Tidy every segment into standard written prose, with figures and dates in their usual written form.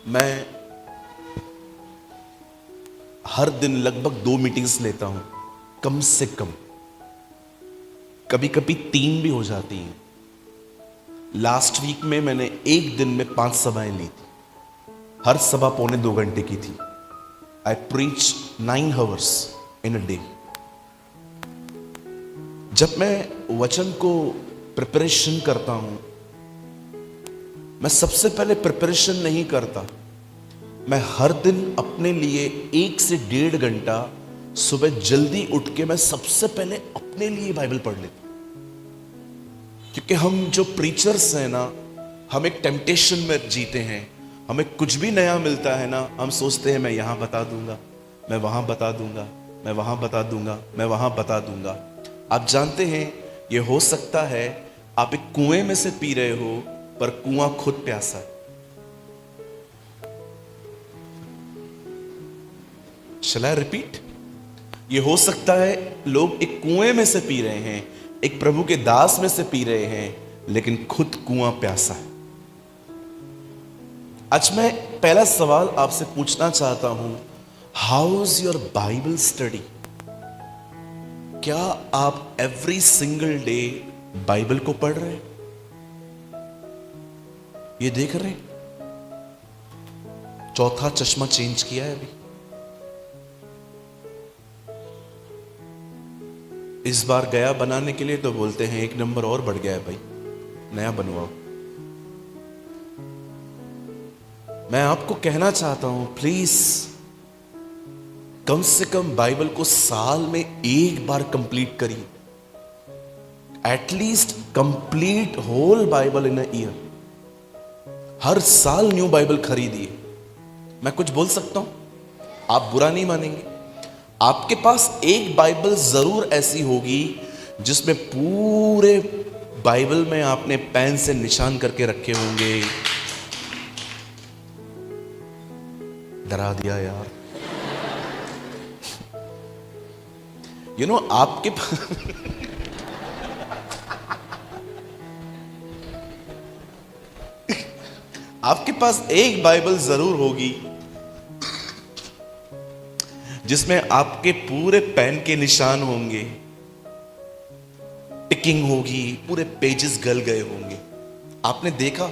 मैं हर दिन लगभग 2 मीटिंग्स लेता हूं, कम से कम। कभी कभी 3 भी हो जाती हैं। लास्ट वीक में मैंने एक दिन में 5 सभाएं ली थी। हर सभा पौने 2 घंटे की थी। I preach 9 hours in a day. जब मैं वचन को प्रिपरेशन करता हूं, मैं सबसे पहले प्रिपरेशन नहीं करता। मैं हर दिन अपने लिए 1 से 1.5 घंटा सुबह जल्दी उठ के मैं सबसे पहले अपने लिए बाइबल पढ़ लेता हूं। क्योंकि हम जो प्रीचर्स हैं ना, हम एक टेम्पटेशन में जीते हैं। हमें कुछ भी नया मिलता है ना, हम सोचते हैं मैं यहां बता दूंगा, मैं वहां बता दूंगा, मैं वहां बता दूंगा, मैं वहां बता दूंगा। आप जानते हैं, ये हो सकता है आप एक कुएं में से पी रहे हो, पर कुआं खुद प्यासा है। Shall I repeat? ये हो सकता है लोग एक कुएं में से पी रहे हैं, एक प्रभु के दास में से पी रहे हैं, लेकिन खुद कुआं प्यासा है। आज मैं पहला सवाल आपसे पूछना चाहता हूं, how is your Bible study? क्या आप एवरी सिंगल डे बाइबल को पढ़ रहे हैं? ये देख रहे हैं? चौथा चश्मा चेंज किया है अभी। इस बार गया बनाने के लिए तो बोलते हैं 1 नंबर और बढ़ गया है भाई, नया बनवाओ। मैं आपको कहना चाहता हूं, प्लीज कम से कम बाइबल को साल में 1 बार कंप्लीट करिए। Atleast complete whole Bible in a year. हर साल न्यू बाइबल खरीदिए। मैं कुछ बोल सकता हूं, आप बुरा नहीं मानेंगे। आपके पास एक बाइबल जरूर ऐसी होगी जिसमें पूरे बाइबल में आपने पेन से निशान करके रखे होंगे। डरा दिया यार। यू नो आपके आपके पास एक बाइबल जरूर होगी जिसमें आपके पूरे पेन के निशान होंगे, टिकिंग होगी, पूरे पेजेस गल गए होंगे। आपने देखा,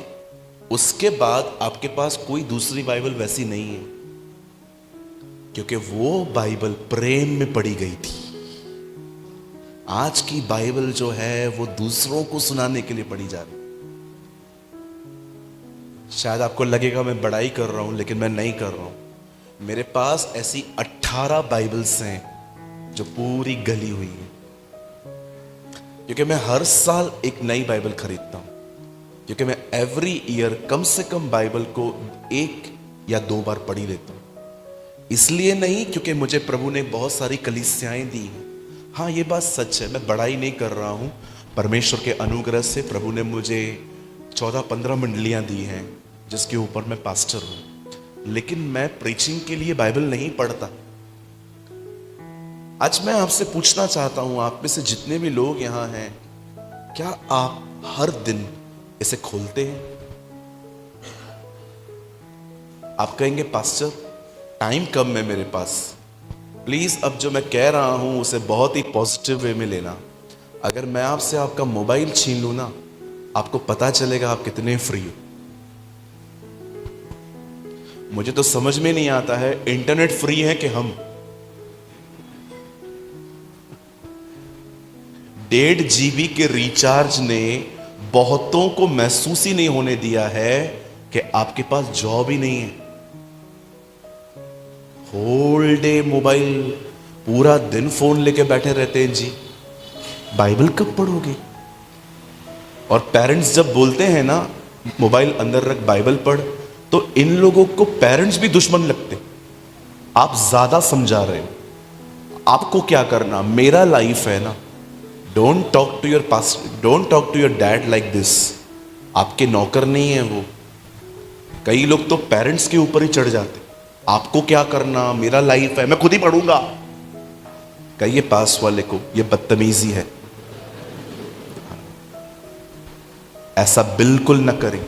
उसके बाद आपके पास कोई दूसरी बाइबल वैसी नहीं है, क्योंकि वो बाइबल प्रेम में पढ़ी गई थी। आज की बाइबल जो है वो दूसरों को सुनाने के लिए पढ़ी जा रही। शायद आपको लगेगा मैं बड़ाई कर रहा हूं, लेकिन मैं नहीं कर रहा हूं। मेरे पास ऐसी 18 बाइबल्स हैं जो पूरी गली हुई है, क्योंकि मैं हर साल एक नई बाइबल खरीदता हूं। क्योंकि मैं एवरी ईयर कम से कम बाइबल को 1 या 2 बार पढ़ी लेता हूं। इसलिए नहीं क्योंकि मुझे प्रभु ने बहुत सारी कलीसियाएं दी हैं। हाँ, ये बात सच है, मैं बड़ाई नहीं कर रहा हूं। परमेश्वर के अनुग्रह से प्रभु ने मुझे 14-15 मंडलियां दी हैं, जिसके ऊपर मैं पास्टर हूं। लेकिन मैं प्रीचिंग के लिए बाइबल नहीं पढ़ता। आज मैं आपसे पूछना चाहता हूं, आप में से जितने भी लोग यहां हैं, क्या आप हर दिन इसे खोलते हैं? आप कहेंगे पास्टर टाइम कम है मेरे पास। प्लीज अब जो मैं कह रहा हूं उसे बहुत ही पॉजिटिव वे में लेना। अगर मैं आपसे आपका मोबाइल छीन लूं ना, आपको पता चलेगा आप कितने फ्री हो। मुझे तो समझ में नहीं आता है, इंटरनेट फ्री है कि हम 1.5 GB के रिचार्ज ने बहुतों को महसूस ही नहीं होने दिया है कि आपके पास जॉब ही नहीं है। होल डे मोबाइल, पूरा दिन फोन लेके बैठे रहते हैं जी। बाइबल कब पढ़ोगे? और पेरेंट्स जब बोलते हैं ना मोबाइल अंदर रख बाइबल पढ़, तो इन लोगों को पेरेंट्स भी दुश्मन लगते। आप ज्यादा समझा रहे हो। आपको क्या करना, मेरा लाइफ है ना। Don't talk to your past, don't talk to your dad like this. आपके नौकर नहीं है वो। कई लोग तो पेरेंट्स के ऊपर ही चढ़ जाते। आपको क्या करना, मेरा लाइफ है, मैं खुद ही पढ़ूंगा। कहिए पास वाले को, यह बदतमीजी है। ऐसा बिल्कुल न करें।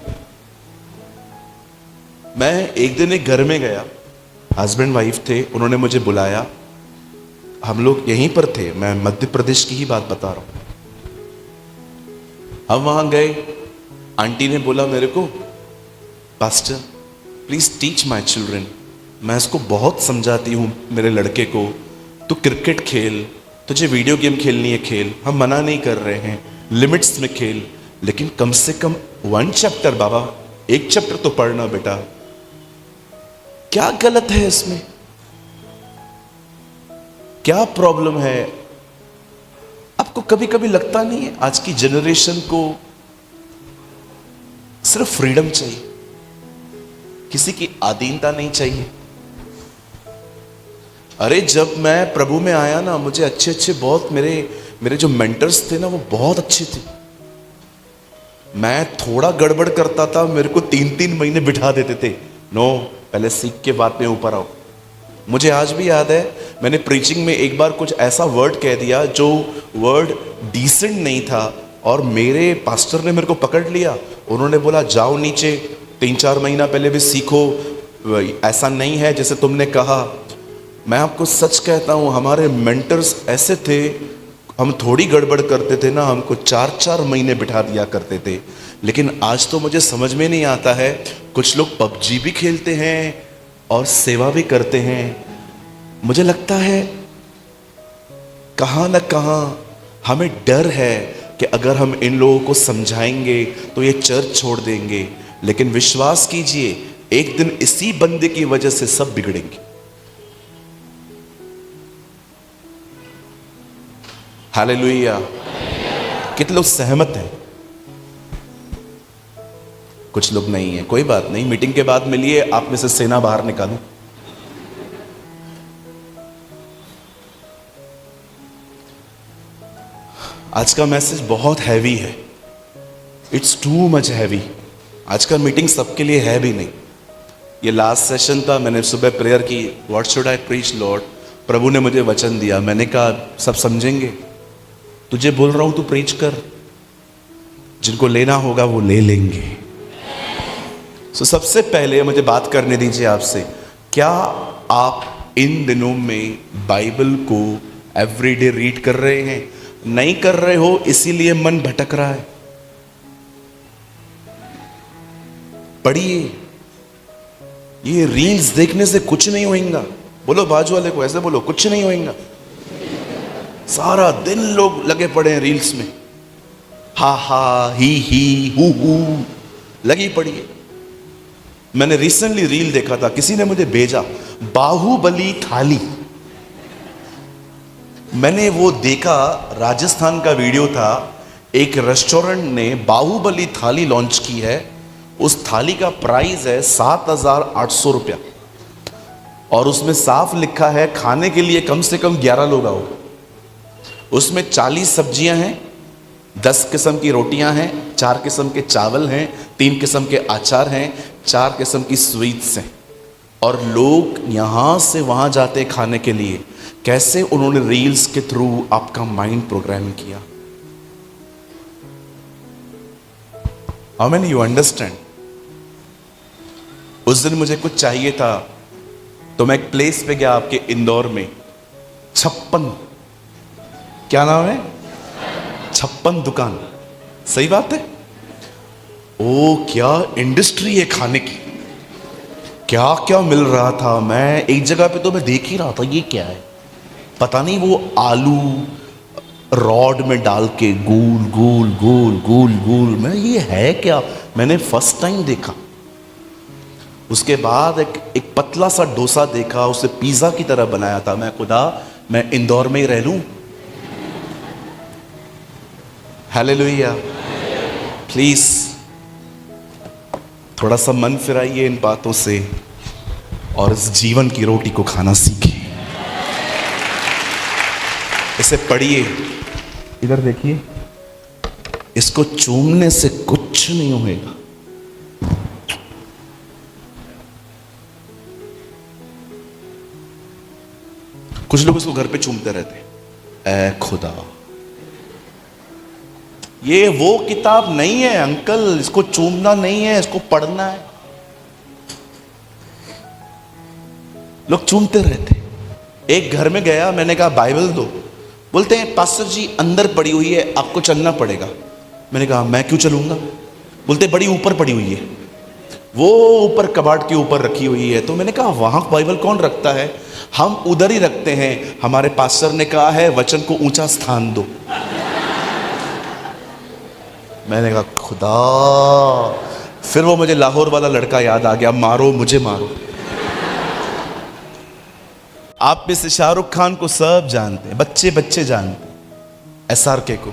मैं एक दिन एक घर में गया, हस्बैंड वाइफ थे, उन्होंने मुझे बुलाया, हम लोग यहीं पर थे, मैं मध्य प्रदेश की ही बात बता रहा हूं। हम वहां गए, आंटी ने बोला मेरे को, pastor please teach my children. मैं इसको बहुत समझाती हूँ मेरे लड़के को, तू क्रिकेट खेल, तुझे वीडियो गेम खेलनी है खेल, हम मना नहीं कर रहे हैं, लिमिट्स में खेल, लेकिन कम से कम 1 चैप्टर बाबा, 1 चैप्टर तो पढ़ना बेटा। क्या गलत है इसमें? क्या प्रॉब्लम है? आपको कभी कभी लगता नहीं है आज की जनरेशन को सिर्फ फ्रीडम चाहिए, किसी की अधीनता नहीं चाहिए? अरे जब मैं प्रभु में आया ना, मुझे अच्छे अच्छे बहुत मेरे जो मेंटर्स थे ना, वो बहुत अच्छे थे। मैं थोड़ा गड़बड़ करता था, मेरे को 3-3 महीने बिठा देते थे, नो पहले सीख के बाद में ऊपर आओ। मुझे आज भी याद है, मैंने प्रीचिंग में एक बार कुछ ऐसा वर्ड कह दिया जो वर्ड डिसेंट नहीं था, और मेरे पास्टर ने मेरे को पकड़ लिया, उन्होंने बोला जाओ नीचे, 3-4 महीना पहले भी सीखो, ऐसा नहीं है जैसे तुमने कहा। मैं आपको सच कहता हूँ, हमारे मेंटर्स ऐसे थे, हम थोड़ी गड़बड़ करते थे ना, हमको 4-4 महीने बिठा दिया करते थे। लेकिन आज तो मुझे समझ में नहीं आता है, कुछ लोग पबजी भी खेलते हैं और सेवा भी करते हैं। मुझे लगता है कहाँ न कहाँ हमें डर है कि अगर हम इन लोगों को समझाएंगे तो ये चर्च छोड़ देंगे, लेकिन विश्वास कीजिए एक दिन इसी बंदे की वजह से सब बिगड़ेंगे। हालेलुया। कितने लोग सहमत हैं? कुछ लोग नहीं है, कोई बात नहीं, मीटिंग के बाद मिलिए, आप में से सेना बाहर निकालूं। आज का मैसेज बहुत हैवी है, इट्स टू मच हैवी। आज का मीटिंग सबके लिए है भी नहीं। ये लास्ट सेशन था, मैंने सुबह प्रेयर की, what should I preach Lord. प्रभु ने मुझे वचन दिया, मैंने कहा सब समझेंगे, तुझे बोल रहा हूं तू प्रीच कर, जिनको लेना होगा वो ले लेंगे। सो सबसे पहले मुझे बात करने दीजिए आपसे, क्या आप इन दिनों में बाइबल को एवरीडे रीड कर रहे हैं? नहीं कर रहे हो इसीलिए मन भटक रहा है। पढ़िए, ये रील्स देखने से कुछ नहीं होएगा। बोलो बाजू वाले को, ऐसे बोलो, कुछ नहीं होएगा। सारा दिन लोग लगे पड़े हैं रील्स में, हा हा ही हु लगी पड़ी है। मैंने रिसेंटली रील देखा था, किसी ने मुझे भेजा, बाहुबली थाली। मैंने वो देखा, राजस्थान का वीडियो था, एक रेस्टोरेंट ने बाहुबली थाली लॉन्च की है। उस थाली का प्राइस है 7,800 रुपया, और उसमें साफ लिखा है खाने के लिए कम से कम 11 लोग आओ। उसमें 40 सब्जियां हैं, 10 किस्म की रोटियां हैं, 4 किस्म के चावल हैं, 3 किस्म के अचार हैं, 4 किस्म की स्वीट्स हैं, और लोग यहां से वहां जाते खाने के लिए। कैसे उन्होंने रील्स के थ्रू आपका माइंड प्रोग्राम किया। How many you understand? उस दिन मुझे कुछ चाहिए था, तो मैं एक प्लेस पे गया आपके इंदौर में, 56, क्या नाम है, 56 दुकान। सही बात है। ओ क्या इंडस्ट्री है खाने की, क्या क्या मिल रहा था। मैं एक जगह पे तो मैं देख ही रहा था, ये क्या है, पता नहीं, वो आलू रॉड में डाल के गोल गोल गोल गोल गोल, मैं ये है क्या, मैंने फर्स्ट टाइम देखा। उसके बाद एक पतला सा डोसा देखा, उसे पिज्जा की तरह बनाया था। मैं खुदा, मैं इंदौर में ही रह लूं। हालेलुया। प्लीज थोड़ा सा मन फिराइए इन बातों से और इस जीवन की रोटी को खाना सीखें। इसे पढ़िए, इधर देखिए, इसको चूमने से कुछ नहीं होगा। कुछ लोग इसको घर पे चूमते रहते हैं। ऐ खुदा, ये वो किताब नहीं है अंकल, इसको चूमना नहीं है, इसको पढ़ना है। लोग चूमते रहते। एक घर में गया, मैंने कहा बाइबल दो। बोलते हैं पास्टर जी अंदर पड़ी हुई है, आपको चलना पड़ेगा। मैंने कहा मैं क्यों चलूंगा? बोलते बड़ी ऊपर पड़ी हुई है, वो ऊपर कबाड़ के ऊपर रखी हुई है। तो मैंने कहा वहां बाइबल कौन रखता है? हम उधर ही रखते हैं, हमारे पास्टर ने कहा है वचन को ऊंचा स्थान दो। मैंने कहा खुदा, फिर वो मुझे लाहौर वाला लड़का याद आ गया, मारो मुझे मारो। आप में से शाहरुख खान को सब जानते हैं, बच्चे बच्चे जानते हैं, SRK को।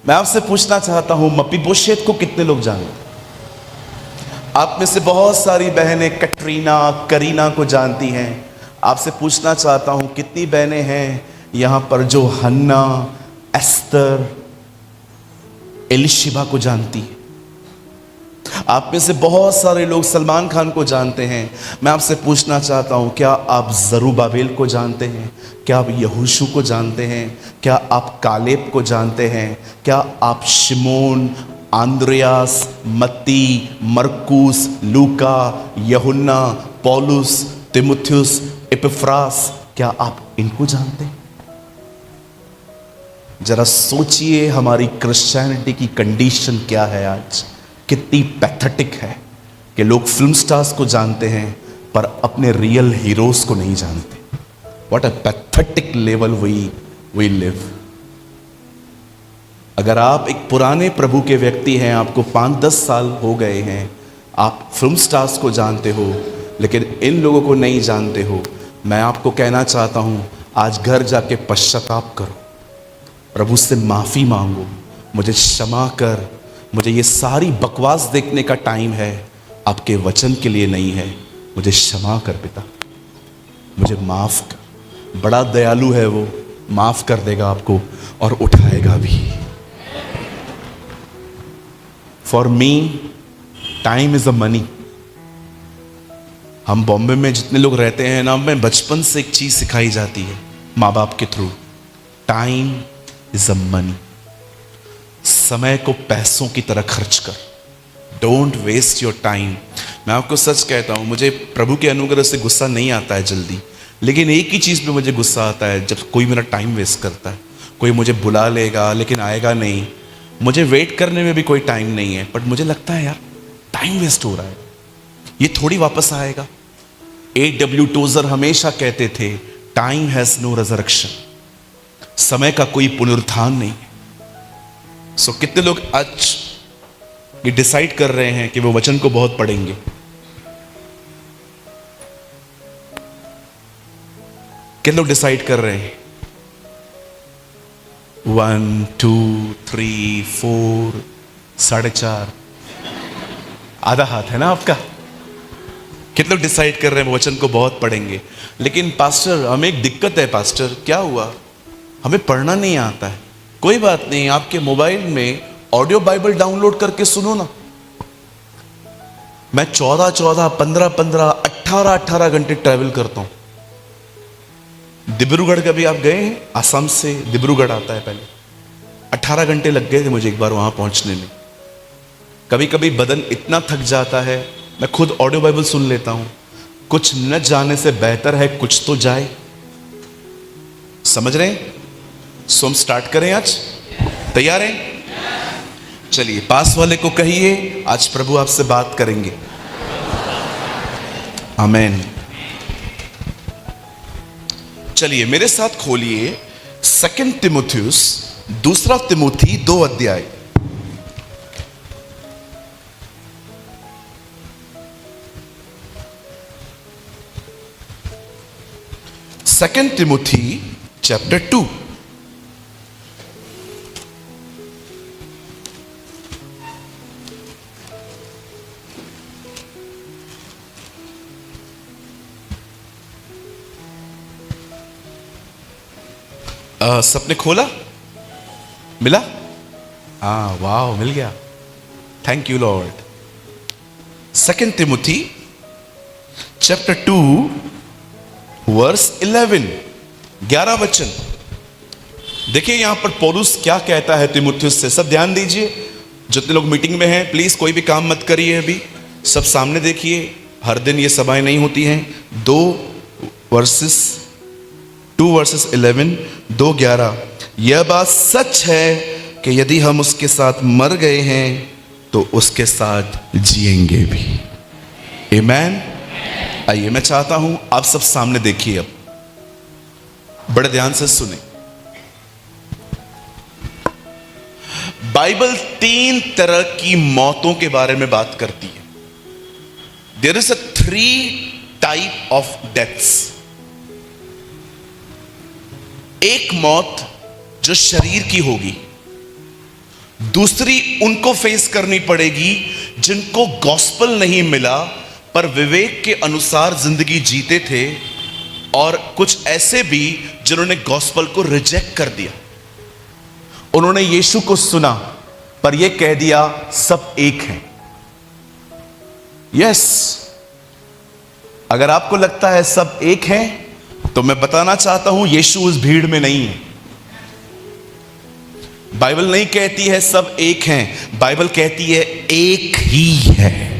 मैं आपसे पूछना चाहता हूं मपीबोशेत को कितने लोग जानते हैं? आप में से बहुत सारी बहनें कटरीना, करीना को जानती हैं। आपसे पूछना चाहता हूं कितनी बहनें हैं यहां पर जो हन्ना, एस्तर, एलिशिबा को जानती है? आप में से बहुत सारे लोग सलमान खान को जानते हैं। मैं आपसे पूछना चाहता हूं क्या आप जरूबाबेल को जानते हैं? क्या आप यहोशू को जानते हैं? क्या आप कालेब को जानते हैं? क्या आप शिमोन, आंद्रियास, मत्ती, मरकुस, लूका, यूहन्ना, पौलुस, तिमुथियुस, एपिफ्रास, क्या आप इनको जानते हैं? जरा सोचिए हमारी क्रिश्चियनिटी की कंडीशन क्या है आज। कितनी पैथेटिक है कि लोग फिल्म स्टार्स को जानते हैं पर अपने रियल हीरोज को नहीं जानते। What a pathetic level we live. अगर आप एक पुराने प्रभु के व्यक्ति हैं, आपको 5-10 साल हो गए हैं, आप फिल्म स्टार्स को जानते हो लेकिन इन लोगों को नहीं जानते हो, मैं आपको कहना चाहता हूं आज घर जाके पश्चाताप करो, प्रभु से माफी मांगो, मुझे क्षमा कर, मुझे ये सारी बकवास देखने का टाइम है, आपके वचन के लिए नहीं है, मुझे क्षमा कर पिता, मुझे माफ कर। बड़ा दयालु है वो, माफ कर देगा आपको और उठाएगा भी। For me time is a money. हम बॉम्बे में जितने लोग रहते हैं ना, मैं बचपन से एक चीज सिखाई जाती है माँ बाप के through, time is a money. समय को पैसों की तरह खर्च कर, डोंट वेस्ट योर टाइम। मैं आपको सच कहता हूं, मुझे प्रभु के अनुग्रह से गुस्सा नहीं आता है जल्दी, लेकिन एक ही चीज पे मुझे गुस्सा आता है, जब कोई मेरा टाइम वेस्ट करता है। कोई मुझे बुला लेगा लेकिन आएगा नहीं, मुझे वेट करने में भी कोई टाइम नहीं है, बट मुझे लगता है यार टाइम वेस्ट हो रहा है, ये थोड़ी वापस आएगा। A.W. टोजर हमेशा कहते थे टाइम हैज नो रिजरेक्शन, समय का कोई पुनरुत्थान नहीं है। सो कितने लोग आज ये डिसाइड कर रहे हैं कि वो वचन को बहुत पढ़ेंगे? कितने लोग डिसाइड कर रहे हैं? 1 2 3 4 4.5 आधा हाथ है ना आपका। कितने लोग डिसाइड कर रहे हैं वचन को बहुत पढ़ेंगे? लेकिन पास्टर हमें एक दिक्कत है। पास्टर क्या हुआ? हमें पढ़ना नहीं आता है। कोई बात नहीं, आपके मोबाइल में ऑडियो बाइबल डाउनलोड करके सुनो ना। मैं 14-14, 15-15, 18-18 घंटे ट्रैवल करता हूं। डिब्रूगढ़ कभी आप गए हैं? असम से डिब्रूगढ़ आता है पहले, 18 घंटे लग गए थे मुझे एक बार वहां पहुंचने में। कभी कभी बदन इतना थक जाता है, मैं खुद ऑडियो बाइबल सुन लेता हूं। कुछ न जाने से बेहतर है कुछ तो जाए। समझ रहे हैं? सो हम स्टार्ट करें आज? तैयार हैं? चलिए पास वाले को कहिए आज प्रभु आपसे बात करेंगे। आमीन। चलिए मेरे साथ खोलिए 2 तिमुथियुस, 2 तिमुथी 2 अध्याय। Second Timothy chapter 2। सबने खोला? मिला? हाँ, वाह, मिल गया। Thank you Lord. 2 Timothy chapter 2 verse 11 वचन। देखिए यहां पर पौलुस क्या कहता है तिमुथियुस से। सब ध्यान दीजिए, जितने लोग मीटिंग में हैं प्लीज कोई भी काम मत करिए, अभी सब सामने देखिए। हर दिन ये सभाएं नहीं होती हैं। 2 वर्सेस 11, 2:11, यह बात सच है कि यदि हम उसके साथ मर गए हैं तो उसके साथ जिएंगे भी। आमीन। आइए, मैं चाहता हूं आप सब सामने देखिए, अब बड़े ध्यान से सुने। बाइबल 3 तरह की मौतों के बारे में बात करती है। There is 3 type of deaths. एक मौत जो शरीर की होगी, दूसरी उनको फेस करनी पड़ेगी जिनको गॉस्पेल नहीं मिला पर विवेक के अनुसार जिंदगी जीते थे, और कुछ ऐसे भी जिन्होंने गॉस्पेल को रिजेक्ट कर दिया। उन्होंने यीशु को सुना पर यह कह दिया सब एक हैं। यस, अगर आपको लगता है सब एक हैं तो मैं बताना चाहता हूं यीशु उस भीड़ में नहीं है। बाइबल नहीं कहती है सब एक हैं, बाइबल कहती है एक ही है।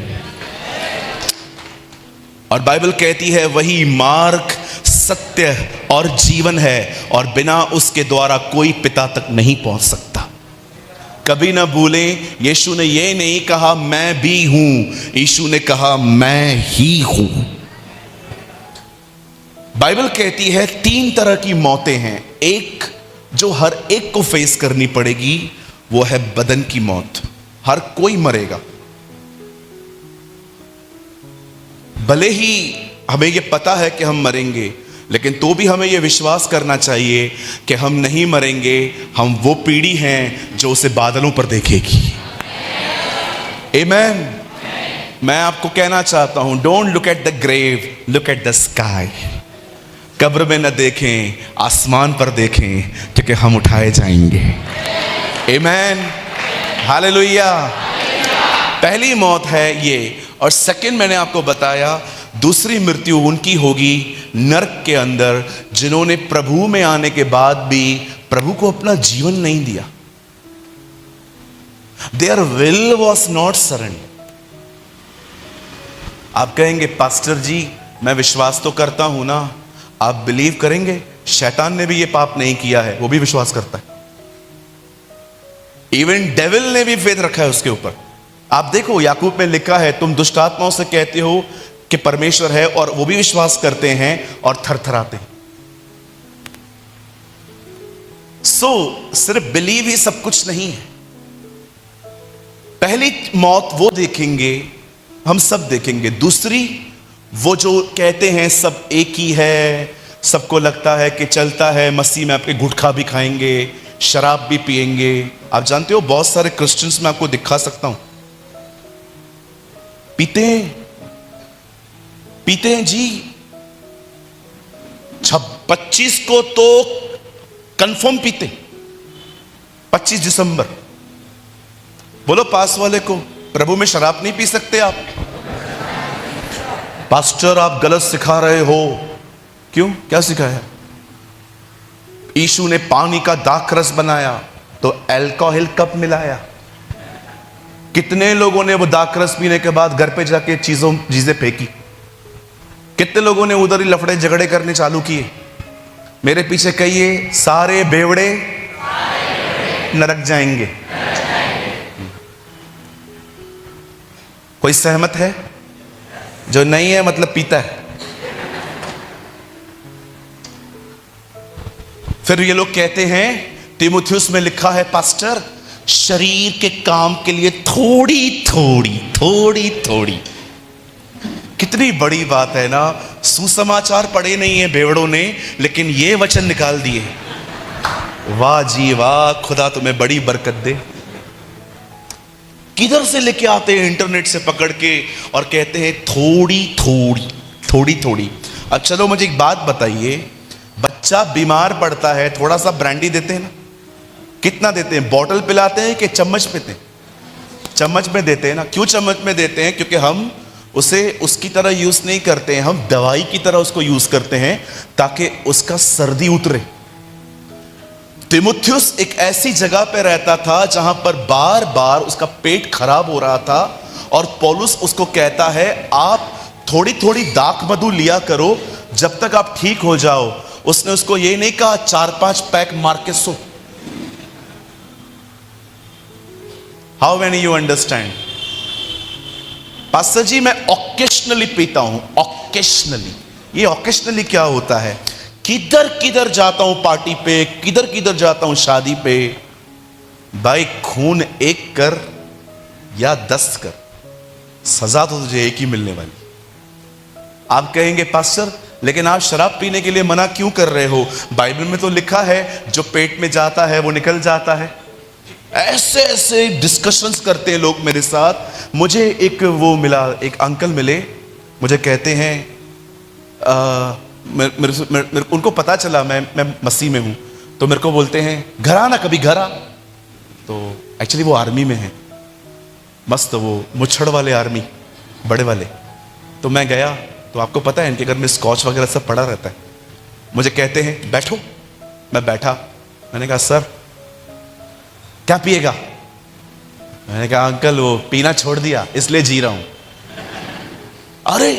और बाइबल कहती है वही मार्ग, सत्य और जीवन है, और बिना उसके द्वारा कोई पिता तक नहीं पहुंच सकता। कभी ना भूलें, यीशु ने यह नहीं कहा मैं भी हूं, यीशु ने कहा मैं ही हूं। बाइबल कहती है 3 तरह की मौतें हैं। एक जो हर एक को फेस करनी पड़ेगी वो है बदन की मौत। हर कोई मरेगा। भले ही हमें यह पता है कि हम मरेंगे, लेकिन तो भी हमें यह विश्वास करना चाहिए कि हम नहीं मरेंगे। हम वो पीढ़ी हैं जो उसे बादलों पर देखेगी। आमीन। मैं आपको कहना चाहता हूं, don't look at the grave, look at the sky. कब्र में न देखें, आसमान पर देखें, क्योंकि हम उठाए जाएंगे। आमीन, हालेलुया। पहली मौत है ये। और सेकंड, मैंने आपको बताया दूसरी मृत्यु उनकी होगी नरक के अंदर, जिन्होंने प्रभु में आने के बाद भी प्रभु को अपना जीवन नहीं दिया। There will was not surrender. आप कहेंगे पास्टर जी मैं विश्वास तो करता हूं ना। आप बिलीव करेंगे शैतान ने भी ये पाप नहीं किया है, वो भी विश्वास करता है। इवन डेविल ने भी फेथ रखा है उसके ऊपर। आप देखो याकूब में लिखा है तुम दुष्ट आत्माओं से कहते हो कि परमेश्वर है, और वो भी विश्वास करते हैं और थरथराते हैं। सिर्फ बिलीव ही सब कुछ नहीं है। पहली मौत वो देखेंगे, हम सब देखेंगे। दूसरी वो जो कहते हैं सब एक ही है, सबको लगता है कि चलता है मसीह में, आपके गुटखा भी खाएंगे, शराब भी पिएंगे। आप जानते हो बहुत सारे क्रिश्चियंस में आपको दिखा सकता हूं, पीते हैं जी। 25 को तो कंफर्म पीते, 25 दिसंबर। बोलो पास वाले को, प्रभु में शराब नहीं पी सकते आप। पास्टर आप गलत सिखा रहे हो। क्यों, क्या सिखाया? यीशु ने पानी का दाखरस बनाया तो अल्कोहल कब मिलाया? कितने लोगों ने वो दाखरस पीने के बाद घर पे जाके चीजें फेंकी? कितने लोगों ने उधर ही लफड़े झगड़े करने चालू किए? मेरे पीछे कहिए, सारे बेवड़े नरक जाएंगे। कोई सहमत है? जो नहीं है मतलब पीता है। फिर ये लोग कहते हैं, तीमुथियुस में लिखा है पास्टर शरीर के काम के लिए थोड़ी थोड़ी। कितनी बड़ी बात है ना। सुसमाचार पढ़े नहीं है बेवड़ों ने, लेकिन ये वचन निकाल दिए। वाह जी वाह, खुदा तुम्हें बड़ी बरकत दे। किधर से लेके आते हैं? इंटरनेट से पकड़ के, और कहते हैं थोड़ी। अब चलो मुझे एक बात बताइए, बच्चा बीमार पड़ता है, थोड़ा सा ब्रांडी देते हैं ना? कितना देते हैं? बॉटल पिलाते हैं कि चम्मच पीते हैं? चम्मच में देते हैं ना। क्यों चम्मच में देते हैं? क्योंकि हम उसे उसकी तरह यूज नहीं करते हैं, हम दवाई की तरह उसको यूज करते हैं ताकि उसका सर्दी उतरे। तीमुथियुस एक ऐसी जगह पर रहता था जहां पर बार बार उसका पेट खराब हो रहा था, और पौलुस उसको कहता है आप थोड़ी थोड़ी दाक मधु लिया करो जब तक आप ठीक हो जाओ। उसने उसको ये नहीं कहा 4-5 पैक मार के सो। How many you understand? Pastor ji मैं ऑकेशनली पीता हूं। ऑकेशनली, ये ऑकेशनली क्या होता है? किधर किधर जाता हूं पार्टी पे, किधर किधर जाता हूं शादी पे। भाई खून एक कर या 10 कर, सजा तो तुझे एक ही मिलने वाली। आप कहेंगे पास्टर लेकिन आप शराब पीने के लिए मना क्यों कर रहे हो? बाइबल में तो लिखा है जो पेट में जाता है वो निकल जाता है। ऐसे ऐसे डिस्कशंस करते हैं लोग मेरे साथ। मुझे एक वो मिला, एक अंकल मिले, मुझे कहते हैं मेरे उनको पता चला मैं मसीह में हूं, तो मेरे को बोलते हैं घर आना कभी, घर आ। तो एक्चुअली वो आर्मी में है, मस्त वो मुच्छड़ वाले आर्मी, बड़े वाले। तो मैं गया तो आपको पता है इनके घर में स्कॉच वगैरह सब पड़ा रहता है। मुझे कहते हैं बैठो, मैं बैठा। मैंने कहा सर क्या पिएगा? मैंने कहा अंकल वो पीना छोड़ दिया इसलिए जी रहा हूं। अरे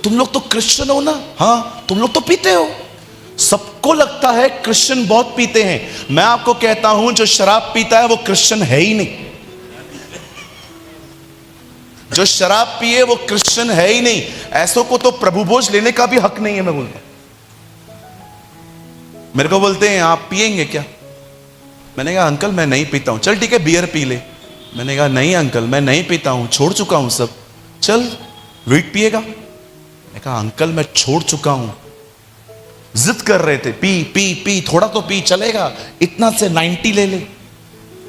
तुम लोग तो क्रिश्चियन हो ना? हाँ तुम लोग तो पीते हो। सबको लगता है क्रिश्चियन बहुत पीते हैं। मैं आपको कहता हूं जो शराब पीता है वो क्रिश्चियन है ही नहीं। जो शराब पिए वो क्रिश्चियन है ही नहीं। ऐसों को तो प्रभु भोज लेने का भी हक नहीं है। मैं बोलता, मेरे को बोलते हैं आप पिएंगे क्या? मैंने कहा अंकल मैं नहीं पीता हूं। चल ठीक है बियर पी ले। मैंने कहा नहीं अंकल मैं नहीं पीता हूं, छोड़ चुका हूं सब। चल वीट पिएगा? मैंने कहा अंकल मैं छोड़ चुका हूं। जिद कर रहे थे पी पी पी, थोड़ा तो पी, चलेगा इतना से 90 ले ले।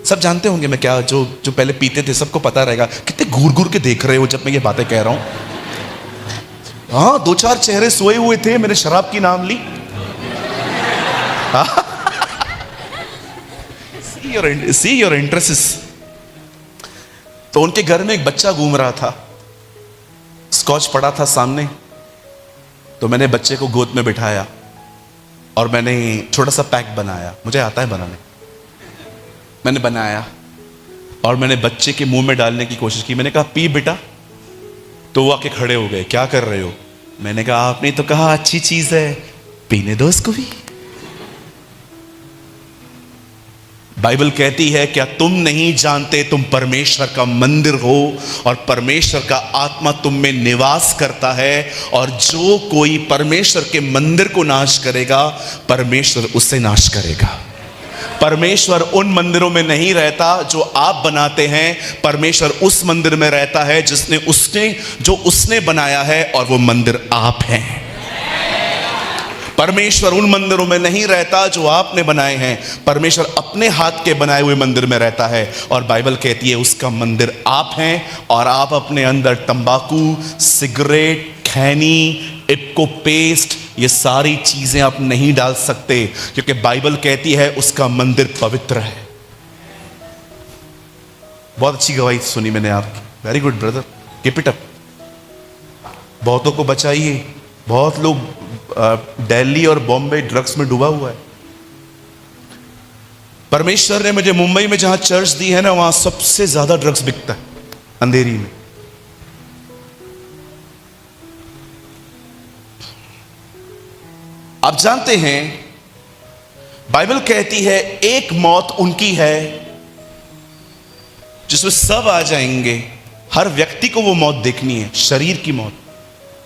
सब जानते होंगे मैं क्या, जो जो पहले पीते थे सबको पता रहेगा। कितने घूर घूर के देख रहे हो जब मैं ये बातें कह रहा हूं। हाँ 2-4 चेहरे सोए हुए थे, मैंने शराब की नाम ली। See your interests। तो उनके घर में एक बच्चा घूम रहा था, स्कॉच पड़ा था सामने। तो मैंने बच्चे को गोद में बिठाया और मैंने छोटा सा पैक बनाया, मुझे आता है बनाने। मैंने बनाया और मैंने बच्चे के मुंह में डालने की कोशिश की। मैंने कहा पी बेटा। तो वो आके खड़े हो गए, क्या कर रहे हो? मैंने कहा आपने तो कहा अच्छी चीज है, पीने दो इसको भी। बाइबल कहती है क्या तुम नहीं जानते तुम परमेश्वर का मंदिर हो और परमेश्वर का आत्मा तुम में निवास करता है, और जो कोई परमेश्वर के मंदिर को नाश करेगा परमेश्वर उससे नाश करेगा। परमेश्वर उन मंदिरों में नहीं रहता जो आप बनाते हैं, परमेश्वर उस मंदिर में रहता है जो उसने बनाया है, और वो मंदिर आप हैं। परमेश्वर उन मंदिरों में नहीं रहता जो आपने बनाए हैं, परमेश्वर अपने हाथ के बनाए हुए मंदिर में रहता है। और बाइबल कहती है उसका मंदिर आप हैं, और आप अपने अंदर तंबाकू, सिगरेट, खैनी, इप्को पेस्ट, ये सारी चीजें आप नहीं डाल सकते, क्योंकि बाइबल कहती है उसका मंदिर पवित्र है। बहुत अच्छी गवाही सुनी मैंने आपकी, very good brother, keep it up. बहुतों को बचाइए। बहुत लोग दिल्ली और बॉम्बे ड्रग्स में डूबा हुआ है। परमेश्वर ने मुझे मुंबई में जहां चर्च दी है ना, वहां सबसे ज्यादा ड्रग्स बिकता है, अंधेरी में। आप जानते हैं बाइबल कहती है एक मौत उनकी है जिसमें सब आ जाएंगे। हर व्यक्ति को वो मौत देखनी है, शरीर की मौत,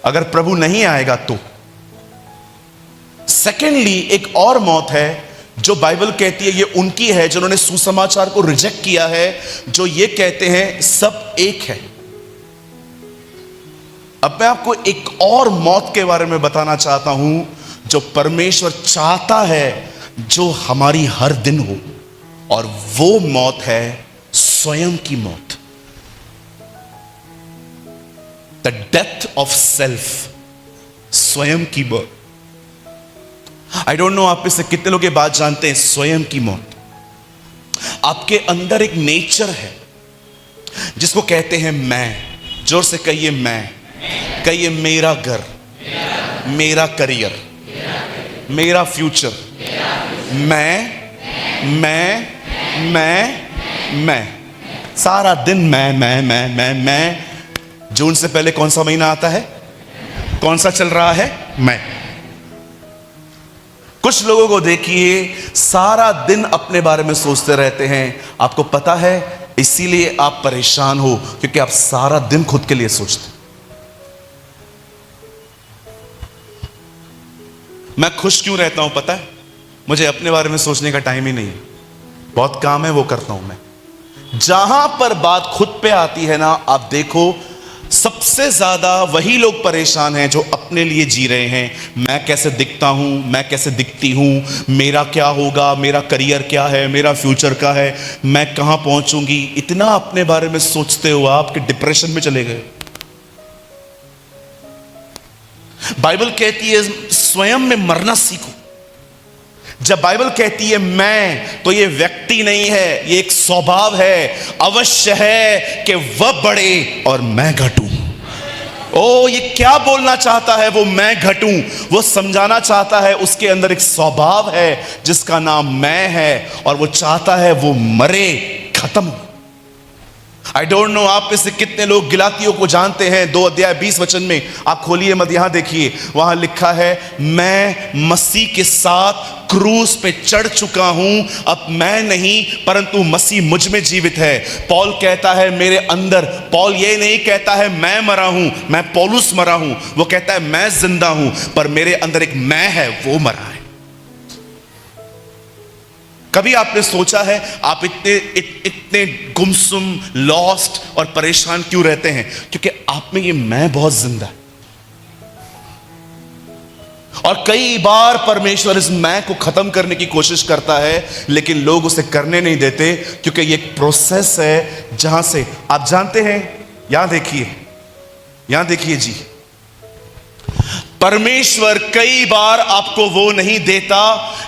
अगर प्रभु नहीं आएगा तो। सेकेंडली एक और मौत है जो बाइबल कहती है ये उनकी है जिन्होंने सुसमाचार को रिजेक्ट किया है, जो ये कहते हैं सब एक है। अब मैं आपको एक और मौत के बारे में बताना चाहता हूं जो परमेश्वर चाहता है जो हमारी हर दिन हो, और वो मौत है स्वयं की मौत, द डेथ ऑफ सेल्फ, स्वयं की मौत। आई डोंट नो आप में से कितने लोग ये बात जानते हैं, स्वयं की मौत। आपके अंदर एक नेचर है जिसको कहते हैं मैं। जोर से कहिए मैं, कहिए मेरा घर, मेरा करियर, मेरा फ्यूचर। मैं सारा दिन मैं। जून से पहले कौन सा महीना आता है? कौन सा चल रहा है? मैं। कुछ लोगों को देखिए, सारा दिन अपने बारे में सोचते रहते हैं। आपको पता है इसीलिए आप परेशान हो, क्योंकि आप सारा दिन खुद के लिए सोचते। मैं खुश क्यों रहता हूं पता है? मुझे अपने बारे में सोचने का टाइम ही नहीं है। बहुत काम है वो करता हूं मैं। जहां पर बात खुद पे आती है ना, आप देखो सबसे ज्यादा वही लोग परेशान हैं जो अपने लिए जी रहे हैं। मैं कैसे दिखता हूं, मैं कैसे दिखती हूं, मेरा क्या होगा, मेरा करियर क्या है, मेरा फ्यूचर क्या है, मैं कहां पहुंचूंगी। इतना अपने बारे में सोचते हो आप कि डिप्रेशन में चले गए। बाइबल कहती है स्वयं में मरना सीखो। जब बाइबल कहती है मैं, तो ये व्यक्ति नहीं है, ये एक स्वभाव है। अवश्य है कि वह बढ़े और मैं घटूं। ओ, ये क्या बोलना चाहता है? वो मैं घटूं, वो समझाना चाहता है उसके अंदर एक स्वभाव है जिसका नाम मैं है, और वो चाहता है वो मरे, खत्म हो। आई डोंट नो आप में से कितने लोग गलातियों को जानते हैं। 2 अध्याय 20 वचन में आप खोलिए मत, यहां देखिए, वहां लिखा है मैं मसीह के साथ क्रूस पे चढ़ चुका हूं। अब मैं नहीं परंतु मसीह मुझ में जीवित है। पौल कहता है मेरे अंदर, पौल ये नहीं कहता है मैं मरा हूं, मैं पौलुस मरा हूं, वो कहता है मैं जिंदा हूं, पर मेरे अंदर एक मैं है, वो मरा है। कभी आपने सोचा है आप इतने गुमसुम, लॉस्ट और परेशान क्यों रहते हैं? क्योंकि आप में ये मैं बहुत जिंदा है। और कई बार परमेश्वर इस मैं को खत्म करने की कोशिश करता है, लेकिन लोग उसे करने नहीं देते, क्योंकि ये एक प्रोसेस है जहां से आप जानते हैं। यहां देखिए जी, परमेश्वर कई बार आपको वो नहीं देता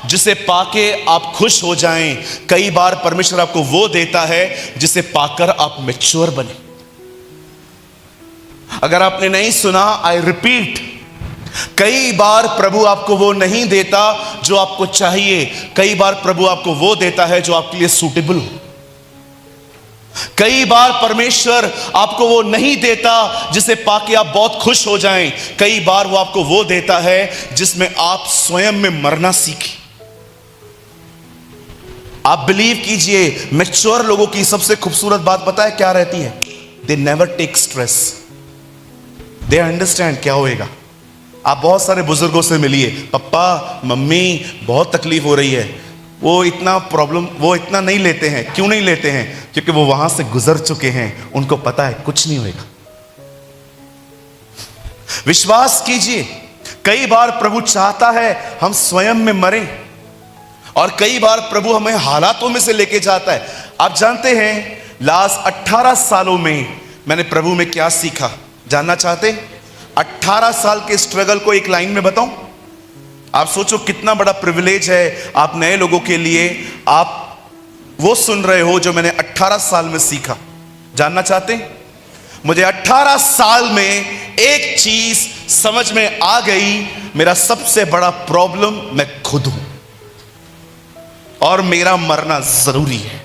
जिसे पाके आप खुश हो जाएं। कई बार परमेश्वर आपको वो देता है जिसे पाकर आप मैच्योर बने। अगर आपने नहीं सुना, आई रिपीट, कई बार प्रभु आपको वो नहीं देता जो आपको चाहिए। कई बार प्रभु आपको वो देता है जो आपके लिए सूटेबल हो। कई बार परमेश्वर आपको वो नहीं देता जिसे पाके आप बहुत खुश हो जाएं। कई बार वो आपको वो देता है जिसमें आप स्वयं में मरना सीखें। आप बिलीव कीजिए, मैच्योर लोगों की सबसे खूबसूरत बात पता है क्या रहती है? They never take stress, they understand क्या होएगा। आप बहुत सारे बुजुर्गों से मिलिए, पप्पा मम्मी बहुत तकलीफ हो रही है, वो इतना नहीं लेते हैं। क्यों नहीं लेते हैं? क्योंकि वो वहां से गुजर चुके हैं, उनको पता है कुछ नहीं होएगा। विश्वास कीजिए, कई बार प्रभु चाहता है हम स्वयं में मरें, और कई बार प्रभु हमें हालातों में से लेके जाता है। आप जानते हैं लास्ट 18 सालों में मैंने प्रभु में क्या सीखा, जानना चाहते? 18 साल के स्ट्रगल को एक लाइन में बताऊं? आप सोचो कितना बड़ा प्रिविलेज है आप नए लोगों के लिए। आप वो सुन रहे हो जो मैंने 18 साल में सीखा। जानना चाहते? मुझे 18 साल में एक चीज समझ में आ गई, मेरा सबसे बड़ा प्रॉब्लम मैं खुद हूं, और मेरा मरना जरूरी है।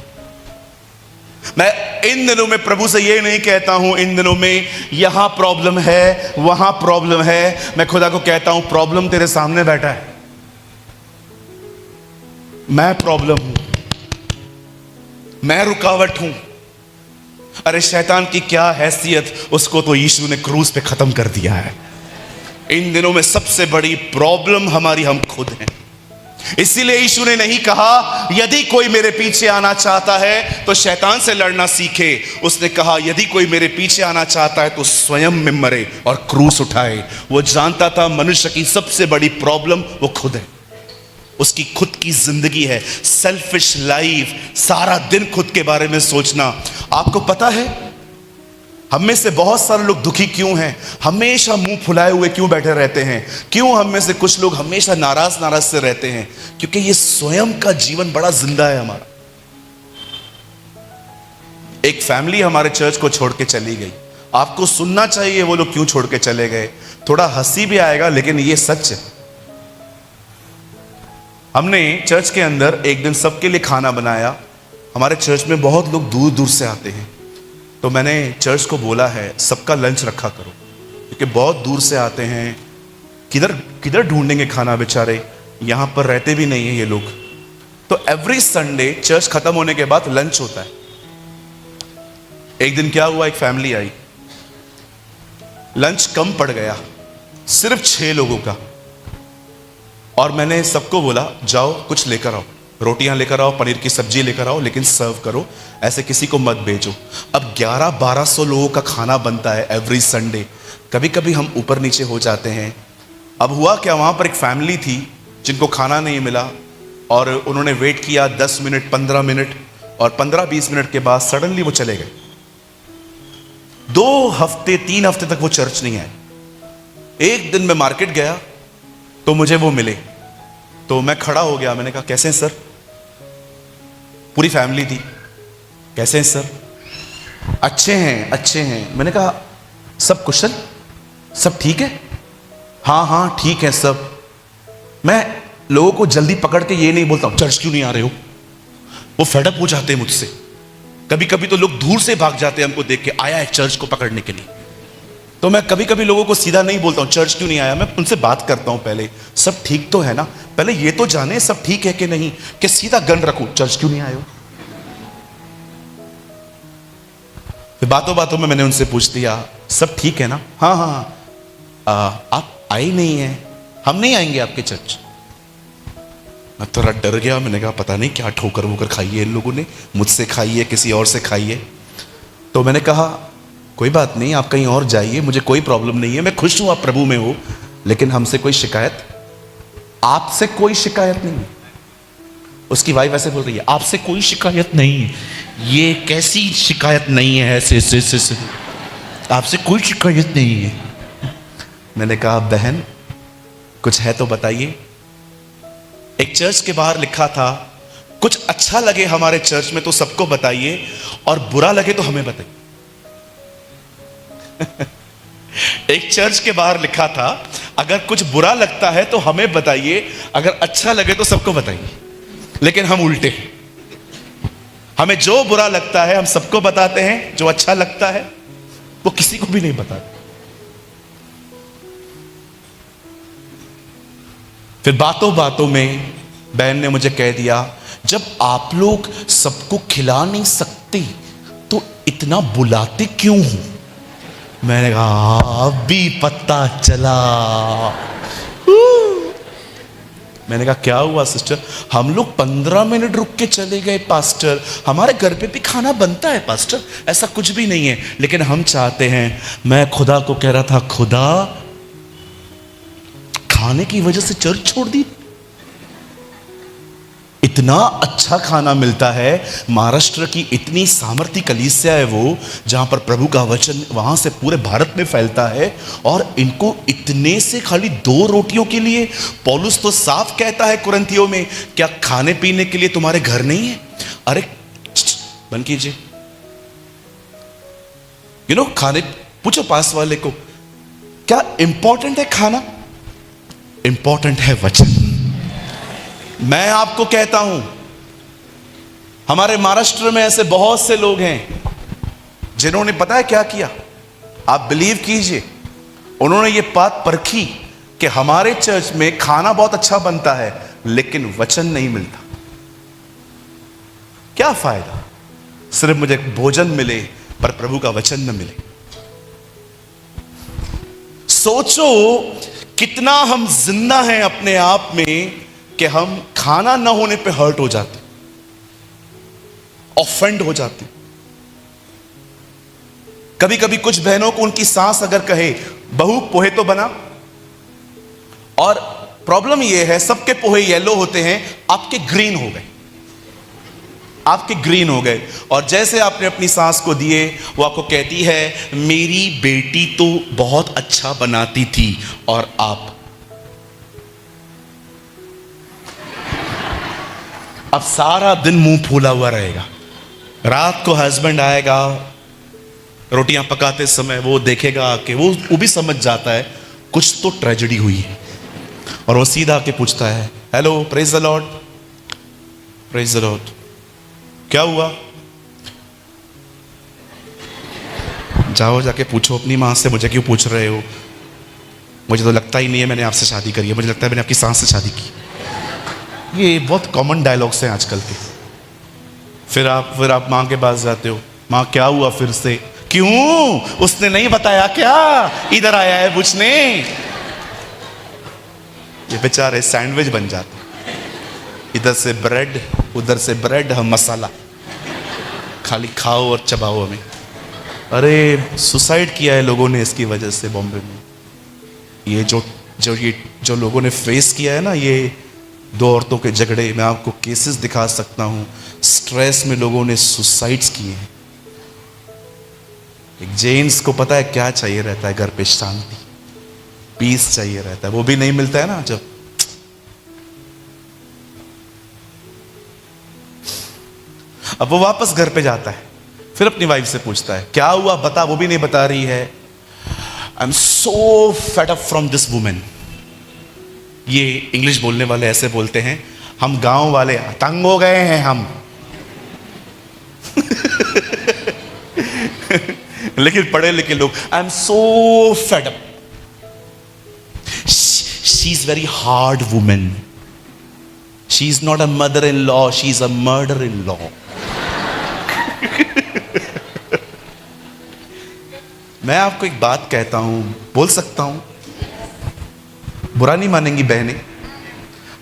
मैं इन दिनों में प्रभु से ये नहीं कहता हूं इन दिनों में यहां प्रॉब्लम है, वहां प्रॉब्लम है। मैं खुदा को कहता हूं प्रॉब्लम तेरे सामने बैठा है, मैं प्रॉब्लम हूं, मैं रुकावट हूं। अरे शैतान की क्या हैसियत, उसको तो यीशु ने क्रूस पे खत्म कर दिया है। इन दिनों में सबसे बड़ी प्रॉब्लम हमारी हम खुद हैं। इसीलिए यीशु ने नहीं कहा यदि कोई मेरे पीछे आना चाहता है तो शैतान से लड़ना सीखे। उसने कहा यदि कोई मेरे पीछे आना चाहता है तो स्वयं में मरे और क्रूस उठाए। वो जानता था मनुष्य की सबसे बड़ी प्रॉब्लम वो खुद है, उसकी खुद की जिंदगी है, सेल्फिश लाइफ, सारा दिन खुद के बारे में सोचना। आपको पता है हम में से बहुत सारे लोग दुखी क्यों हैं, हमेशा मुंह फुलाए हुए क्यों बैठे रहते हैं? क्यों हम में से कुछ लोग हमेशा नाराज से रहते हैं? क्योंकि ये स्वयं का जीवन बड़ा जिंदा है हमारा। एक फैमिली हमारे चर्च को छोड़ के चली गई। आपको सुनना चाहिए वो लोग क्यों छोड़ के चले गए। थोड़ा हंसी भी आएगा लेकिन ये सच है। हमने चर्च के अंदर एक दिन सबके लिए खाना बनाया। हमारे चर्च में बहुत लोग दूर दूर से आते हैं, तो मैंने चर्च को बोला है सबका लंच रखा करो। क्योंकि बहुत दूर से आते हैं, किधर किधर ढूंढेंगे खाना बेचारे, यहाँ पर रहते भी नहीं है ये लोग। तो एवरी संडे चर्च खत्म होने के बाद लंच होता है। एक दिन क्या हुआ, एक फैमिली आई, लंच कम पड़ गया, सिर्फ 6 लोगों का। और मैंने सबको बोला जाओ कुछ लेकर आओ, रोटियां लेकर आओ, पनीर की सब्जी लेकर आओ, लेकिन सर्व करो, ऐसे किसी को मत भेजो। अब 1100-1200 लोगों का खाना बनता है एवरी संडे। कभी कभी हम ऊपर नीचे हो जाते हैं। अब हुआ क्या, वहां पर एक फैमिली थी जिनको खाना नहीं मिला और उन्होंने वेट किया 10 मिनट 15 मिनट, और 15-20 मिनट के बाद सडनली वो चले गए। 2 हफ्ते 3 हफ्ते तक वो चर्च नहीं आए। एक दिन मैं मार्केट गया तो मुझे वो मिले, तो मैं खड़ा हो गया। मैंने कहा कैसे हैं सर? पूरी फैमिली थी। कैसे हैं सर? अच्छे हैं अच्छे हैं। मैंने कहा सब कुशल, सब ठीक है? हाँ हाँ ठीक है सब। मैं लोगों को जल्दी पकड़ के ये नहीं बोलता हूं चर्च क्यों नहीं आ रहे हो, वो फेडअप हो जाते हैं मुझसे। कभी कभी तो लोग दूर से भाग जाते हैं हमको देख के, आया है चर्च को पकड़ने के लिए। तो मैं कभी कभी लोगों को सीधा नहीं बोलता हूं चर्च क्यों नहीं आया, मैं उनसे बात करता हूं पहले, सब ठीक तो है ना, पहले ये तो जाने सब ठीक है कि नहीं, कि सीधा गन रखूं चर्च क्यों नहीं आए हो। फिर बातों बातों में मैंने उनसे पूछ लिया सब ठीक है ना? हाँ हाँ आप आए नहीं है, हम नहीं आएंगे आपके चर्च। मैं थोड़ा डर गया। मैंने कहा पता नहीं क्या ठोकर वोकर खाई है इन लोगों ने, मुझसे खाई है किसी और से खाई है। तो मैंने कहा कोई बात नहीं, आप कहीं और जाइए, मुझे कोई प्रॉब्लम नहीं है, मैं खुश हूं आप प्रभु में हो, लेकिन हमसे कोई शिकायत, आपसे कोई शिकायत नहीं है। उसकी वाइफ ऐसे बोल रही है आपसे कोई शिकायत नहीं है। ये कैसी शिकायत नहीं है, ऐसे आपसे कोई शिकायत नहीं है। मैंने कहा बहन कुछ है तो बताइए। एक चर्च के बाहर लिखा था कुछ अच्छा लगे हमारे चर्च में तो सबको बताइए, और बुरा लगे तो हमें बताइए। एक चर्च के बाहर लिखा था अगर कुछ बुरा लगता है तो हमें बताइए, अगर अच्छा लगे तो सबको बताइए। लेकिन हम उल्टे हैं, हमें जो बुरा लगता है हम सबको बताते हैं, जो अच्छा लगता है वो किसी को भी नहीं बताते। फिर बातों बातों में बहन ने मुझे कह दिया जब आप लोग सबको खिला नहीं सकते तो इतना बुलाते क्यों हो? मैंने कहा अभी पता चला। मैंने कहा क्या हुआ सिस्टर? हम लोग 15 मिनट रुक के चले गए पास्टर, हमारे घर पे भी खाना बनता है पास्टर, ऐसा कुछ भी नहीं है, लेकिन हम चाहते हैं। मैं खुदा को कह रहा था खुदा खाने की वजह से चर्च छोड़ दी? इतना अच्छा खाना मिलता है, महाराष्ट्र की इतनी सामर्थी कलीसिया है वो, जहां पर प्रभु का वचन वहां से पूरे भारत में फैलता है, और इनको इतने से खाली 2 रोटियों के लिए? पौलुस तो साफ कहता है कुरिन्थियों में, क्या खाने पीने के लिए तुम्हारे घर नहीं है? अरे बंद कीजिए, खाने, पूछो पास वाले को क्या इंपॉर्टेंट है खाना? इंपॉर्टेंट है वचन। मैं आपको कहता हूं हमारे महाराष्ट्र में ऐसे बहुत से लोग हैं जिन्होंने पता है क्या किया, आप बिलीव कीजिए, उन्होंने ये बात परखी कि हमारे चर्च में खाना बहुत अच्छा बनता है लेकिन वचन नहीं मिलता। क्या फायदा, सिर्फ मुझे भोजन मिले पर प्रभु का वचन न मिले। सोचो कितना हम जिंदा हैं अपने आप में कि हम खाना ना होने पे हर्ट हो जाते, ऑफेंड हो जाते। कभी कभी कुछ बहनों को उनकी सास अगर कहे बहू पोहे तो बना, और प्रॉब्लम यह है सबके पोहे येलो होते हैं, आपके ग्रीन हो गए, आपके ग्रीन हो गए। और जैसे आपने अपनी सास को दिए, वो आपको कहती है मेरी बेटी तो बहुत अच्छा बनाती थी, और आप अब सारा दिन मुंह फूला हुआ रहेगा। रात को हस्बैंड आएगा रोटियां पकाते समय, वो देखेगा कि वो भी समझ जाता है कुछ तो ट्रेजेडी हुई है, और वो सीधा आके पूछता है hello praise the Lord, praise the Lord, क्या हुआ? जाओ जाके पूछो अपनी मां से, मुझे क्यों पूछ रहे हो? मुझे तो लगता ही नहीं है मैंने आपसे शादी करी है, मुझे लगता है मैंने आपकी सांस से शादी की। ये बहुत कॉमन डायलॉग्स हैं आजकल के। फिर आप माँ के पास जाते हो, माँ क्या हुआ फिर से? क्यों, उसने नहीं बताया क्या? इधर आया है पूछने। ये बेचारे सैंडविच बन जाते, इधर से ब्रेड उधर से ब्रेड, हम मसाला, खाली खाओ और चबाओ हमें। अरे सुसाइड किया है लोगों ने इसकी वजह से बॉम्बे में। ये जो लोगों ने फेस किया है ना, ये 2 औरतों के झगड़े, मैं आपको केसेस दिखा सकता हूं। स्ट्रेस में लोगों ने सुसाइड्स किए हैं। एक जेंट्स को पता है क्या चाहिए रहता है, घर पे शांति, पीस चाहिए रहता है, वो भी नहीं मिलता है ना। जब अब वो वापस घर पे जाता है, फिर अपनी वाइफ से पूछता है क्या हुआ बता, वो भी नहीं बता रही है। I am so fed up from this women. ये इंग्लिश बोलने वाले ऐसे बोलते हैं, हम गांव वाले तंग हो गए हैं हम। लेकिन पढ़े लिखे लोग, I am so fed up, she is very hard women, she is not a mother in law, she is a murder in law. मैं आपको एक बात कहता हूं, बोल सकता हूं, बुरा नहीं मानेंगी बहनें।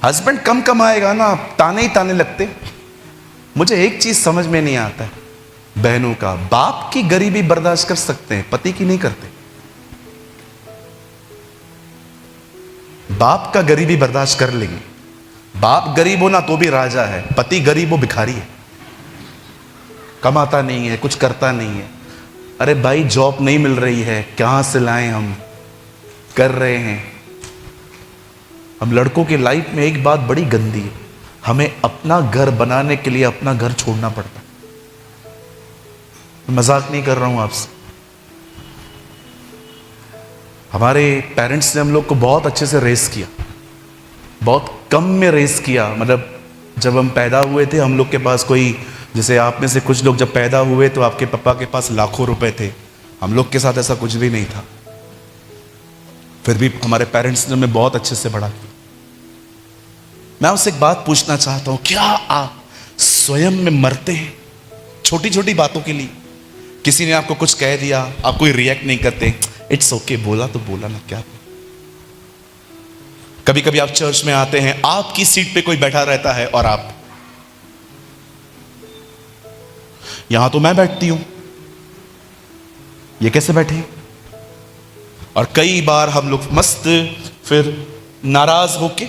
हस्बैंड कम कमाएगा ना, ताने ही ताने लगते। मुझे एक चीज समझ में नहीं आता है बहनों का, बाप की गरीबी बर्दाश्त कर सकते हैं, पति की नहीं करते। बाप का गरीबी बर्दाश्त कर लेंगे, बाप गरीब हो ना तो भी राजा है, पति गरीब हो भिखारी है, कमाता नहीं है, कुछ करता नहीं है। अरे भाई जॉब नहीं मिल रही है, कहां से लाएं हम, कर रहे हैं। हम लड़कों की लाइफ में एक बात बड़ी गंदी है, हमें अपना घर बनाने के लिए अपना घर छोड़ना पड़ता है। मजाक नहीं कर रहा हूं आपसे। हमारे पेरेंट्स ने हम लोग को बहुत अच्छे से रेस किया, बहुत कम में रेस किया। मतलब जब हम पैदा हुए थे, हम लोग के पास कोई, जैसे आप में से कुछ लोग जब पैदा हुए तो आपके पापा के पास लाखों रुपए थे, हम लोग के साथ ऐसा कुछ भी नहीं था। फिर भी हमारे पेरेंट्स ने हमें बहुत अच्छे से बड़ा किया। मैं आपसे एक बात पूछना चाहता हूं, क्या आप स्वयं में मरते हैं छोटी छोटी बातों के लिए? किसी ने आपको कुछ कह दिया, आप कोई रिएक्ट नहीं करते, इट्स ओके, बोला तो बोला ना, क्या। कभी कभी आप चर्च में आते हैं, आपकी सीट पे कोई बैठा रहता है और आप, यहां तो मैं बैठती हूं, ये कैसे बैठे? और कई बार हम लोग मस्त फिर नाराज होके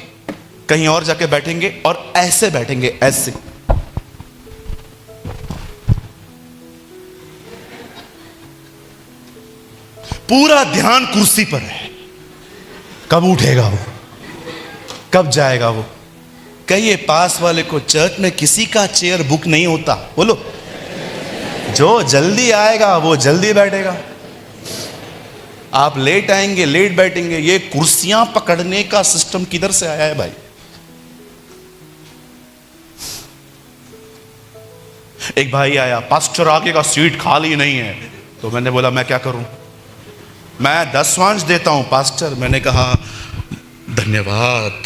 कहीं और जाके बैठेंगे और ऐसे बैठेंगे, ऐसे। पूरा ध्यान कुर्सी पर है, कब उठेगा वो, कब जाएगा वो। कहिए पास वाले को, चर्च में किसी का चेयर बुक नहीं होता, बोलो। जो जल्दी आएगा वो जल्दी बैठेगा, आप लेट आएंगे लेट बैठेंगे। ये कुर्सियां पकड़ने का सिस्टम किधर से आया है भाई? एक भाई आया, पास्टर आगे का सीट खाली नहीं है। तो मैंने बोला मैं क्या करूं, मैं 10 वांस देता हूं पास्टर। मैंने कहा धन्यवाद।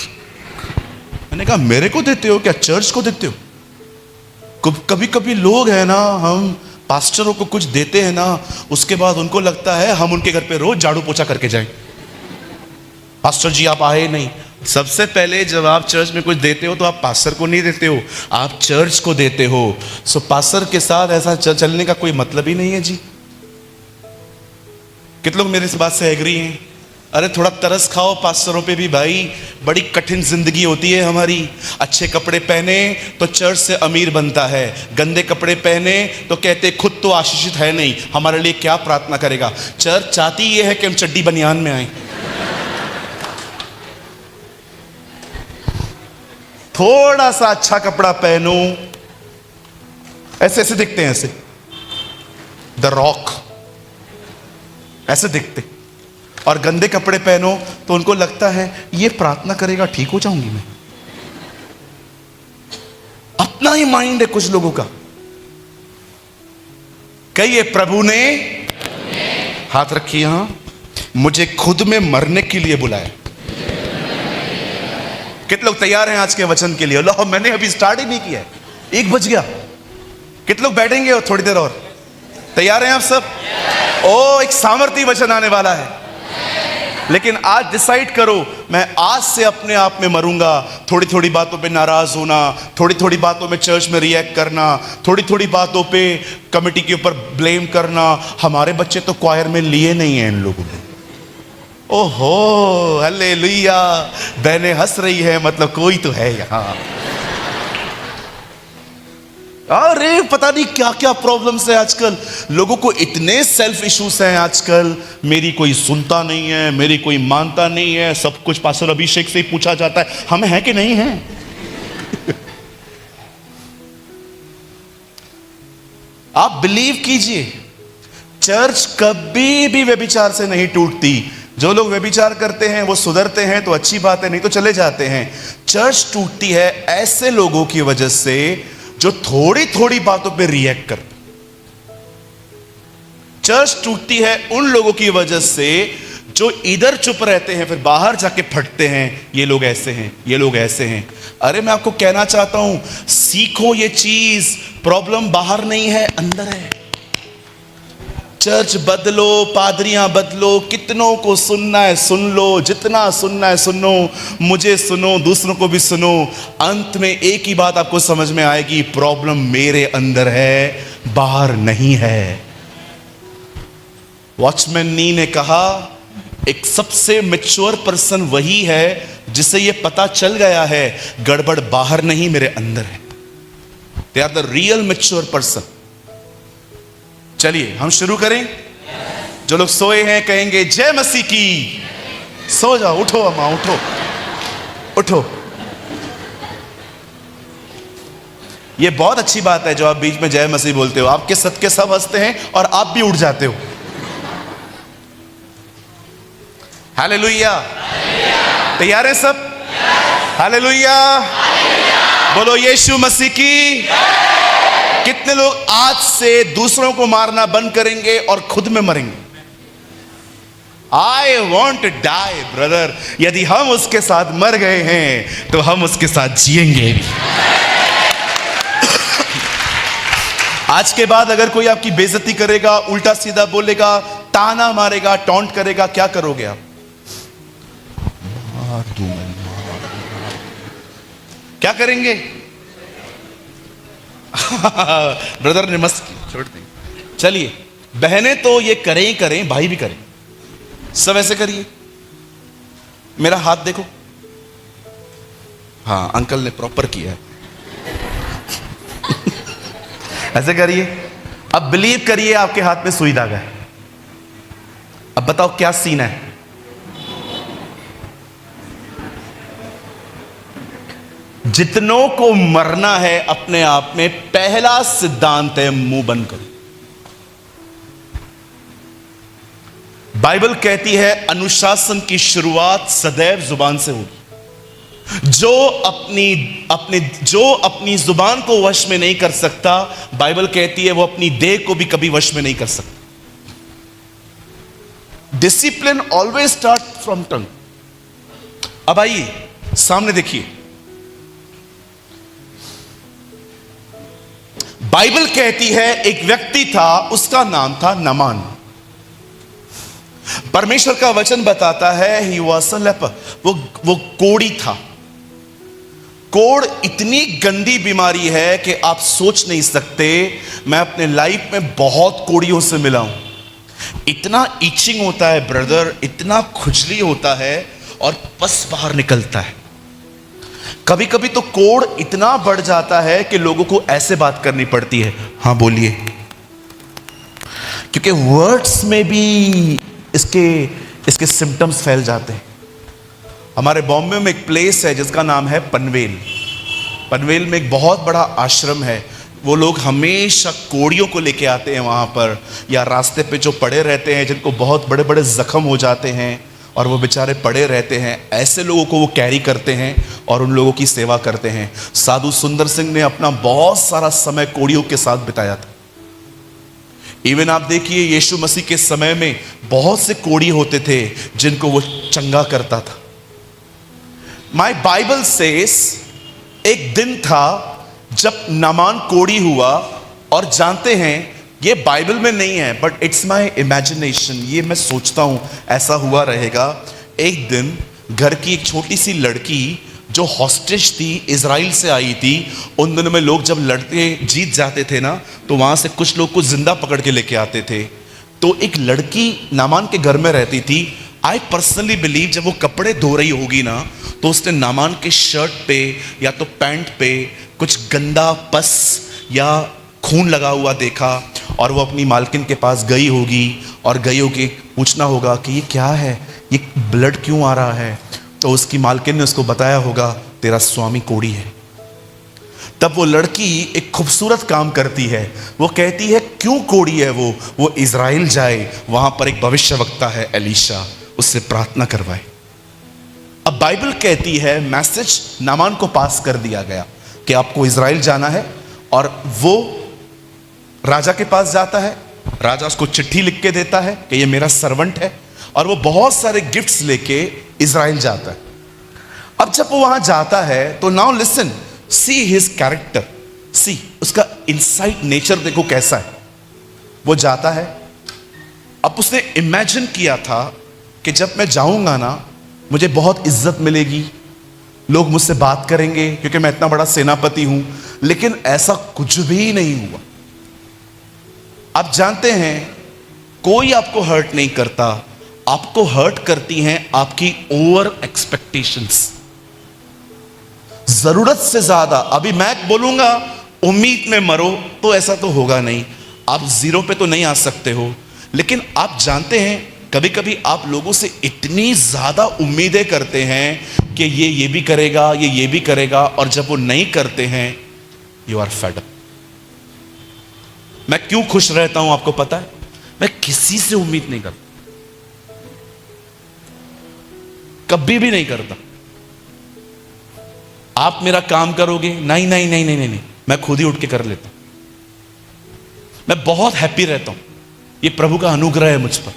मैंने कहा मेरे को देते हो क्या, चर्च को देते हो? कभी कभी लोग हैं ना, हम पास्टरों को कुछ देते हैं ना, उसके बाद उनको लगता है हम उनके घर पे रोज झाड़ू पोछा करके जाएं। पास्टर जी आप आए नहीं। सबसे पहले जब आप चर्च में कुछ देते हो तो आप पास्टर को नहीं देते हो, आप चर्च को देते हो। सो पास्टर के साथ ऐसा चलने का कोई मतलब ही नहीं है जी। कितने लोग मेरे इस बात से एग्री हैं? अरे थोड़ा तरस खाओ पास्टरों पे भी भाई, बड़ी कठिन जिंदगी होती है हमारी। अच्छे कपड़े पहने तो चर्च से अमीर बनता है, गंदे कपड़े पहने तो कहते खुद तो आशीषित है नहीं, हमारे लिए क्या प्रार्थना करेगा। चर्च चाहती ये है कि हम चड्डी बनियान में आए। थोड़ा सा अच्छा कपड़ा पहनो, ऐसे ऐसे दिखते हैं, ऐसे द रॉक ऐसे दिखते। और गंदे कपड़े पहनो तो उनको लगता है ये प्रार्थना करेगा ठीक हो जाऊंगी मैं। अपना ही माइंड है कुछ लोगों का। कहिए प्रभु ने, हाथ रखिए यहां, मुझे खुद में मरने के लिए बुलाया। कितने लोग तैयार हैं आज के वचन के लिए? अल्लाह, मैंने अभी स्टार्ट ही नहीं किया है, 1 बज गया। कितने लोग बैठेंगे और थोड़ी देर और? तैयार हैं आप सब? ओ, एक सामर्थी वचन आने वाला है। लेकिन आज डिसाइड करो, मैं आज से अपने आप में मरूंगा। थोड़ी थोड़ी बातों पे नाराज होना, थोड़ी थोड़ी बातों में चर्च में रिएक्ट करना, थोड़ी थोड़ी बातों पे कमेटी के ऊपर ब्लेम करना। हमारे बच्चे तो क्वायर में लिए नहीं हैं इन लोगों ने। ओहो, हालेलुया, बहनें हंस रही है, मतलब कोई तो है यहां। अरे पता नहीं क्या क्या प्रॉब्लम्स है आजकल। लोगों को इतने सेल्फ इश्यूज हैं आजकल। मेरी कोई सुनता नहीं है, मेरी कोई मानता नहीं है, सब कुछ पास्टर अभिषेक से ही पूछा जाता है, हम हैं कि नहीं हैं? आप बिलीव कीजिए, चर्च कभी भी व्यभिचार से नहीं टूटती। जो लोग व्यभिचार करते हैं वो सुधरते हैं तो अच्छी बात है, नहीं तो चले जाते हैं। चर्च टूटती है ऐसे लोगों की वजह से जो थोड़ी थोड़ी बातों पे रिएक्ट करते। चर्च टूटती है उन लोगों की वजह से जो इधर चुप रहते हैं, फिर बाहर जाके फटते हैं, ये लोग ऐसे हैं, ये लोग ऐसे हैं। अरे मैं आपको कहना चाहता हूं, सीखो ये चीज, प्रॉब्लम बाहर नहीं है, अंदर है। चर्च बदलो, पादरियां बदलो, कितनों को सुनना है सुन लो, जितना सुनना है सुनो, मुझे सुनो, दूसरों को भी सुनो। अंत में एक ही बात आपको समझ में आएगी, प्रॉब्लम मेरे अंदर है, बाहर नहीं है। वॉचमैन नी ने कहा, एक सबसे मैच्योर पर्सन वही है जिसे यह पता चल गया है गड़बड़ बाहर नहीं मेरे अंदर है। They are the real mature person. चलिए हम शुरू करें। जो लोग सोए हैं कहेंगे जय मसीह की। सो जाओ, उठो अम्मा, उठो उठो। ये बहुत अच्छी बात है जो आप बीच में जय मसीह बोलते हो। आपके सदके सब हंसते हैं और आप भी उठ जाते हो। हालेलुया। तैयार है सब? हालेलुया। बोलो यीशु मसीह की। कितने लोग आज से दूसरों को मारना बंद करेंगे और खुद में मरेंगे? I want die brother. यदि हम उसके साथ मर गए हैं तो हम उसके साथ जिएंगे। आज के बाद अगर कोई आपकी बेइज्जती करेगा, उल्टा सीधा बोलेगा, ताना मारेगा, टॉन्ट करेगा, क्या करोगे आप? क्या करेंगे? ब्रदर ने मस्त छोड़ दी। चलिए, बहनें तो ये करें ही करें, भाई भी करें, सब ऐसे करिए। मेरा हाथ देखो। हाँ, अंकल ने प्रॉपर किया है। ऐसे करिए। अब बिलीव करिए आपके हाथ में सुई धागा है। अब बताओ क्या सीन है? जितनों को मरना है अपने आप में, पहला सिद्धांत है मुंह बंद करो। बाइबल कहती है अनुशासन की शुरुआत सदैव जुबान से होगी। जो अपनी जुबान को वश में नहीं कर सकता, बाइबल कहती है वो अपनी देह को भी कभी वश में नहीं कर सकता। डिसिप्लिन ऑलवेज स्टार्ट फ्रॉम टंग। अब आइए सामने देखिए, बाइबल कहती है एक व्यक्ति था, उसका नाम था नामान। परमेश्वर का वचन बताता है ही वाज अ लेपर। वो कोढ़ी था। कोढ़ इतनी गंदी बीमारी है कि आप सोच नहीं सकते। मैं अपने लाइफ में बहुत कोढ़ियों से मिला हूं। इतना इचिंग होता है ब्रदर, इतना खुजली होता है और पस बाहर निकलता है। कभी कभी तो कोढ़ इतना बढ़ जाता है कि लोगों को ऐसे बात करनी पड़ती है, हाँ बोलिए, क्योंकि वर्ड्स में भी इसके सिम्टम्स फैल जाते हैं। हमारे बॉम्बे में एक प्लेस है जिसका नाम है पनवेल। पनवेल में एक बहुत बड़ा आश्रम है। वो लोग हमेशा कोढ़ियों को लेके आते हैं वहाँ पर, या रास्ते पे जो पड़े रहते हैं जिनको बहुत बड़े बड़े जख्म हो जाते हैं और वो बेचारे पड़े रहते हैं, ऐसे लोगों को वो कैरी करते हैं और उन लोगों की सेवा करते हैं। साधु सुंदर सिंह ने अपना बहुत सारा समय कोढ़ियों के साथ बिताया था। इवन आप देखिए यीशु मसीह के समय में बहुत से कोढ़ी होते थे जिनको वो चंगा करता था। माय बाइबल सेस एक दिन था जब नामान कोढ़ी हुआ, और जानते हैं ये बाइबल में नहीं है बट इट्स माय इमेजिनेशन, ये मैं सोचता हूं ऐसा हुआ रहेगा। एक दिन घर की एक छोटी सी लड़की जो हॉस्टेज थी, इजराइल से आई थी। उन दिनों में लोग जब लड़ते जीत जाते थे ना, तो वहां से कुछ लोग को जिंदा पकड़ के लेके आते थे। तो एक लड़की नामान के घर में रहती थी। आई पर्सनली बिलीव जब वो कपड़े धो रही होगी ना, तो उसने नामान के शर्ट पे या तो पैंट पे कुछ गंदा पस या खून लगा हुआ देखा, और वो अपनी मालकिन के पास गई होगी और गई होगी पूछना होगा कि ये क्या है, ये ब्लड क्यों आ रहा है। तो उसकी मालकिन ने उसको बताया होगा तेरा स्वामी कोढ़ी है। तब वो लड़की एक खूबसूरत काम करती है, वो कहती है क्यों कोढ़ी है वो इजराइल जाए, वहां पर एक भविष्यवक्ता है एलीशा, उससे प्रार्थना करवाए। अब बाइबल कहती है मैसेज नामान को पास कर दिया गया कि आपको इजराइल जाना है, और वो राजा के पास जाता है। राजा उसको चिट्ठी लिख के देता है कि ये मेरा सर्वेंट है, और वो बहुत सारे गिफ्ट्स लेके इजराइल जाता है। अब जब वो वहां जाता है तो now listen, see his character, see उसका इनसाइड नेचर देखो कैसा है। वो जाता है, अब उसने इमेजिन किया था कि जब मैं जाऊंगा ना मुझे बहुत इज्जत मिलेगी, लोग मुझसे बात करेंगे क्योंकि मैं इतना बड़ा सेनापति हूं। लेकिन ऐसा कुछ भी नहीं हुआ। आप जानते हैं कोई आपको हर्ट नहीं करता, आपको हर्ट करती हैं आपकी ओवर एक्सपेक्टेशंस, जरूरत से ज्यादा। अभी मैं बोलूंगा उम्मीद में मरो, तो ऐसा तो होगा नहीं, आप जीरो पे तो नहीं आ सकते हो। लेकिन आप जानते हैं कभी कभी आप लोगों से इतनी ज्यादा उम्मीदें करते हैं कि ये भी करेगा, ये भी करेगा, और जब वो नहीं करते हैं यू आर फेड अप। मैं क्यों खुश रहता हूं आपको पता है? मैं किसी से उम्मीद नहीं करता, कभी भी नहीं करता। आप मेरा काम करोगे, नहीं नहीं नहीं नहीं नहीं, मैं खुद ही उठ के कर लेता हूं। मैं बहुत हैप्पी रहता हूं, ये प्रभु का अनुग्रह है मुझ पर।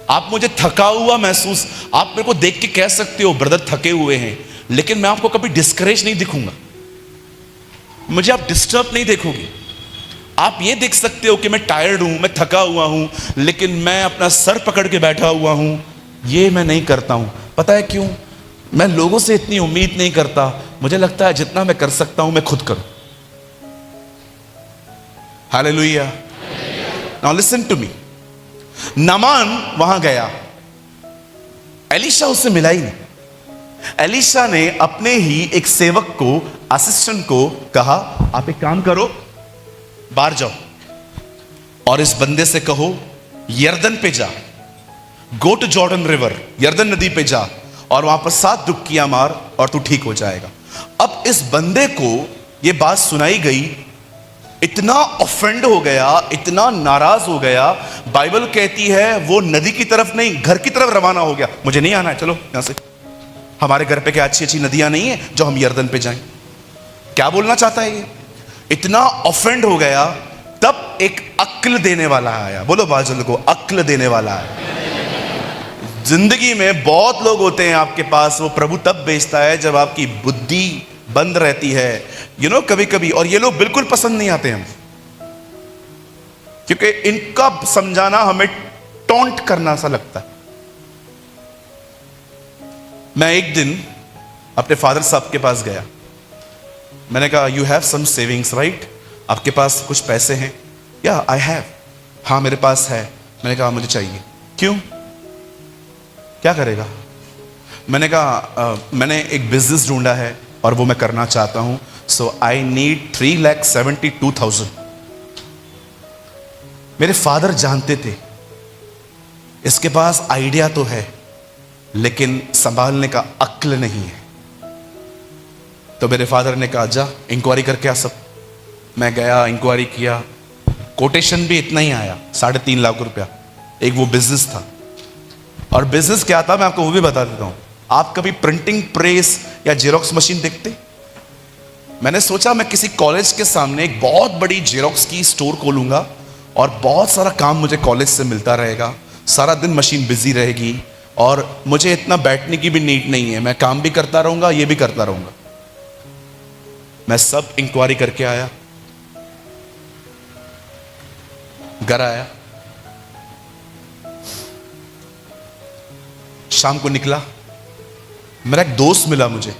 आप मुझे थका हुआ महसूस, आप मेरे को देख के कह सकते हो ब्रदर थके हुए हैं, लेकिन मैं आपको कभी डिस्करेज नहीं दिखूंगा, मुझे आप डिस्टर्ब नहीं देखोगे। आप ये देख सकते हो कि मैं टायर्ड हूं, मैं थका हुआ हूं, लेकिन मैं अपना सर पकड़ के बैठा हुआ हूं, ये मैं नहीं करता हूं। पता है क्यों? मैं लोगों से इतनी उम्मीद नहीं करता, मुझे लगता है जितना मैं कर सकता हूं मैं खुद करूं। Hallelujah. Now listen to me. Naaman वहां गया, एलीशा उससे मिला ही नहीं। एलीशा ने अपने ही एक सेवक को, असिस्टेंट को कहा आप एक काम करो, बाहर जाओ और इस बंदे से कहो यर्दन पे जा, गो टू जॉर्डन रिवर, यर्दन नदी पे जा और वहां पर 7 डुबकियां मार और तू ठीक हो जाएगा। अब इस बंदे को यह बात सुनाई गई, इतना ऑफेंड हो गया, इतना नाराज हो गया। बाइबल कहती है वो नदी की तरफ नहीं घर की तरफ रवाना हो गया। मुझे नहीं आना है, चलो यहां से, हमारे घर पे क्या अच्छी अच्छी नदियां नहीं है जो हम यर्दन पे जाएं। क्या बोलना चाहता है ये? इतना ऑफेंड हो गया। तब एक अक्ल देने वाला आया, बोलो बाजुल को, अक्ल देने वाला आया। जिंदगी में बहुत लोग होते हैं आपके पास, वो प्रभु तब भेजता है जब आपकी बुद्धि बंद रहती है, कभी कभी। और ये लोग बिल्कुल पसंद नहीं आते हम, क्योंकि इनका समझाना हमें टॉन्ट करना सा लगता है। मैं एक दिन अपने फादर साहब के पास गया, मैंने कहा you have some savings right, आपके पास कुछ पैसे हैं? या आई हैव, हाँ मेरे पास है। मैंने कहा मुझे चाहिए। क्यों, क्या करेगा? मैंने कहा मैंने एक बिजनेस ढूंढा है और वो मैं करना चाहता हूं, सो आई नीड 3,72,000। मेरे फादर जानते थे इसके पास आइडिया तो है लेकिन संभालने का अक्ल नहीं है। तो मेरे फादर ने कहा जा इंक्वायरी करके आ सब। मैं गया, इंक्वायरी किया, कोटेशन भी इतना ही आया, 3.5 लाख रुपया। एक वो बिजनेस था, और बिजनेस क्या था मैं आपको वो भी बता देता हूं। आप कभी प्रिंटिंग प्रेस या जेरोक्स मशीन देखते? मैंने सोचा मैं किसी कॉलेज के सामने एक बहुत बड़ी जेरोक्स की स्टोर खोलूंगा और बहुत सारा काम मुझे कॉलेज से मिलता रहेगा, सारा दिन मशीन बिजी रहेगी और मुझे इतना बैठने की भी नीड नहीं है, मैं काम भी करता रहूंगा, ये भी करता रहूंगा। मैं सब इंक्वायरी करके आया, घर आया, शाम को निकला, मेरा एक दोस्त मिला मुझे,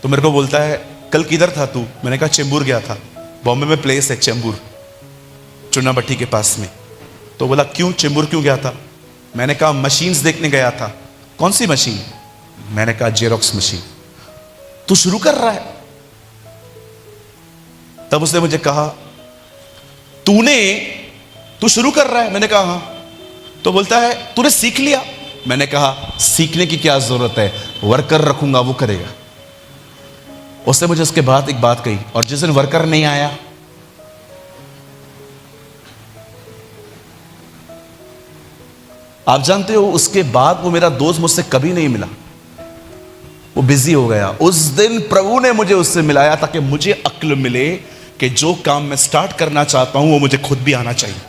तो मेरे को बोलता है कल किधर था तू? मैंने कहा चेंबूर गया था, बॉम्बे में प्लेस है चेंबूर, चुन्नाभट्टी के पास में। तो बोला क्यों, चेंबूर क्यों गया था? मैंने कहा मशीन्स देखने गया था। कौन सी मशीन? मैंने कहा जेरोक्स मशीन। तू शुरू कर रहा है? तब उसने मुझे कहा तू शुरू कर रहा है? मैंने कहा हाँ। तो बोलता है तूने सीख लिया? मैंने कहा सीखने की क्या जरूरत है, वर्कर रखूंगा वो करेगा। उसने मुझे उसके बाद एक बात कही, और जिस दिन वर्कर नहीं आया, आप जानते हो उसके बाद वो मेरा दोस्त मुझसे कभी नहीं मिला, वो बिजी हो गया। उस दिन प्रभु ने मुझे उससे मिलाया ताकि मुझे अक्ल मिले कि जो काम मैं स्टार्ट करना चाहता हूं वो मुझे खुद भी आना चाहिए।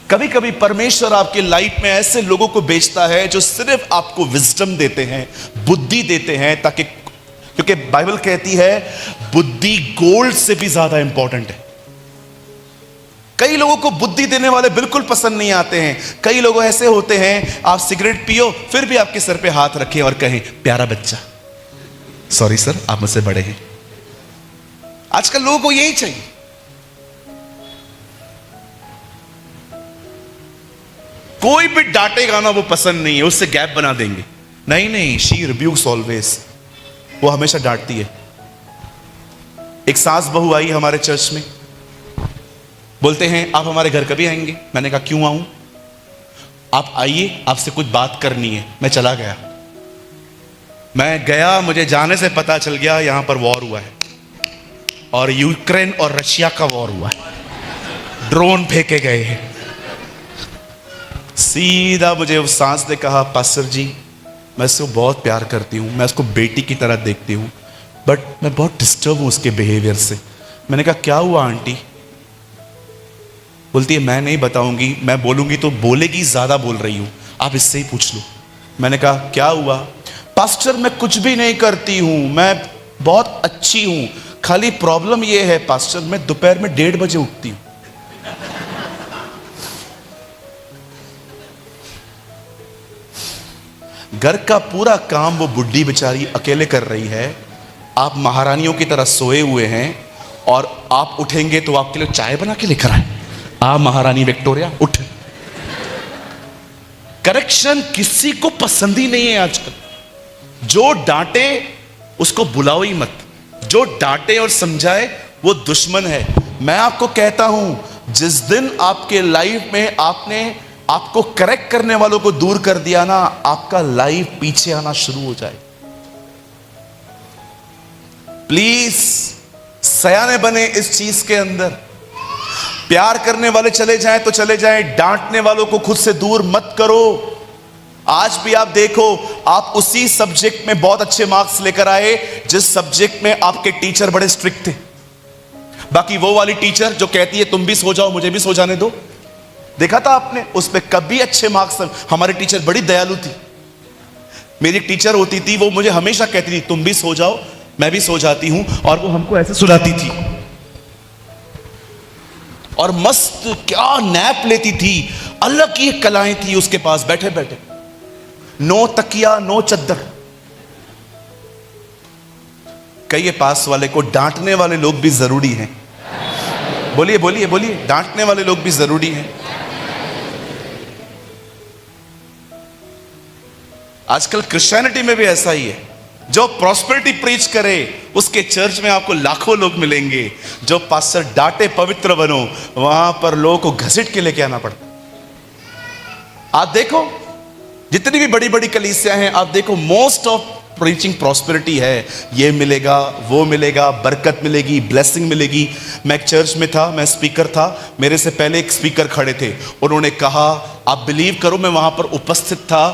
कभी कभी परमेश्वर आपके लाइफ में ऐसे लोगों को भेजता है जो सिर्फ आपको विजडम देते हैं, बुद्धि देते हैं, ताकि, क्योंकि बाइबल कहती है बुद्धि गोल्ड से भी ज्यादा इंपॉर्टेंट है। कई लोगों को बुद्धि देने वाले बिल्कुल पसंद नहीं आते हैं। कई लोग ऐसे होते हैं, आप सिगरेट पियो फिर भी आपके सर पे हाथ रखें और कहें प्यारा बच्चा, सॉरी सर आप मुझसे बड़े हैं। आजकल लोगों को यही चाहिए। कोई भी डांटेगा ना वो पसंद नहीं है, उससे गैप बना देंगे। नहीं, शी रिब्यूक्स ऑलवेज, वो हमेशा डांटती है। एक सास बहू आई हमारे चर्च में, बोलते हैं आप हमारे घर कभी आएंगे? मैंने कहा क्यों आऊं? आप आइए, आपसे कुछ बात करनी है। मैं चला गया, मैं गया, मुझे जाने से पता चल गया यहां पर वॉर हुआ है, और यूक्रेन और रशिया का वॉर हुआ है, ड्रोन फेंके गए हैं। सीधा मुझे उस सांस ने कहा पास्टर जी मैं इसको बहुत प्यार करती हूँ, मैं उसको बेटी की तरह देखती हूँ, बट मैं बहुत डिस्टर्ब हूँ उसके बिहेवियर से। मैंने कहा क्या हुआ आंटी? बोलती है मैं नहीं बताऊंगी, मैं बोलूंगी तो बोलेगी, ज्यादा बोल रही हूँ, आप इससे ही पूछ लो। मैंने कहा क्या हुआ? पास्टर मैं कुछ भी नहीं करती हूँ, मैं बहुत अच्छी हूँ, खाली प्रॉब्लम यह है पास्टर मैं दोपहर में 1:30 बजे उठती हूँ। घर का पूरा काम वो बुढ़ी बेचारी अकेले कर रही है, आप महारानियों की तरह सोए हुए हैं, और आप उठेंगे तो आपके लिए चाय बना के लेकर आए। आ महारानी विक्टोरिया उठ। करेक्शन किसी को पसंद ही नहीं है आजकल। जो डांटे उसको बुलाओ ही मत, जो डांटे और समझाए वो दुश्मन है। मैं आपको कहता हूं जिस दिन आपके लाइफ में आपको करेक्ट करने वालों को दूर कर दिया ना, आपका लाइफ पीछे आना शुरू हो जाए। प्लीज सयाने बने इस चीज के अंदर। प्यार करने वाले चले जाएं तो चले जाएं, डांटने वालों को खुद से दूर मत करो। आज भी आप देखो, आप उसी सब्जेक्ट में बहुत अच्छे मार्क्स लेकर आए जिस सब्जेक्ट में आपके टीचर बड़े स्ट्रिक्ट थे। बाकी वो वाली टीचर जो कहती है तुम भी सो जाओ मुझे भी सो जाने दो, देखा था आपने, उस पर कभी अच्छे मार्क्स। हमारी टीचर बड़ी दयालु थी। मेरी एक टीचर होती थी, वो मुझे हमेशा कहती थी तुम भी सो जाओ, मैं भी सो जाती हूं, और वो हमको ऐसे सुलाती थी और मस्त क्या नैप लेती थी। अलग ही कलाएं थी उसके पास बैठे बैठे। नो तकिया नो चद्दर। कहिए पास वाले को डांटने वाले लोग भी जरूरी हैं। बोलिए बोलिए बोलिए, डांटने वाले लोग भी जरूरी हैं। आजकल क्रिश्चियनिटी में भी ऐसा ही है। जो प्रॉस्पेरिटी प्रीच करे उसके चर्च में आपको लाखों लोग मिलेंगे। जो पास्टर डांटे पवित्र बनो, वहां पर लोगों को घसीट के लेके आना पड़ता। आप देखो जितनी भी बड़ी बड़ी कलीसियां हैं, आप देखो मोस्ट ऑफ प्रीचिंग प्रॉस्पेरिटी है। ये मिलेगा वो मिलेगा, बरकत मिलेगी, ब्लेसिंग मिलेगी। मैं एक चर्च में था, मैं स्पीकर था, मेरे से पहले एक स्पीकर खड़े थे, उन्होंने कहा, आप बिलीव करो मैं वहां पर उपस्थित था,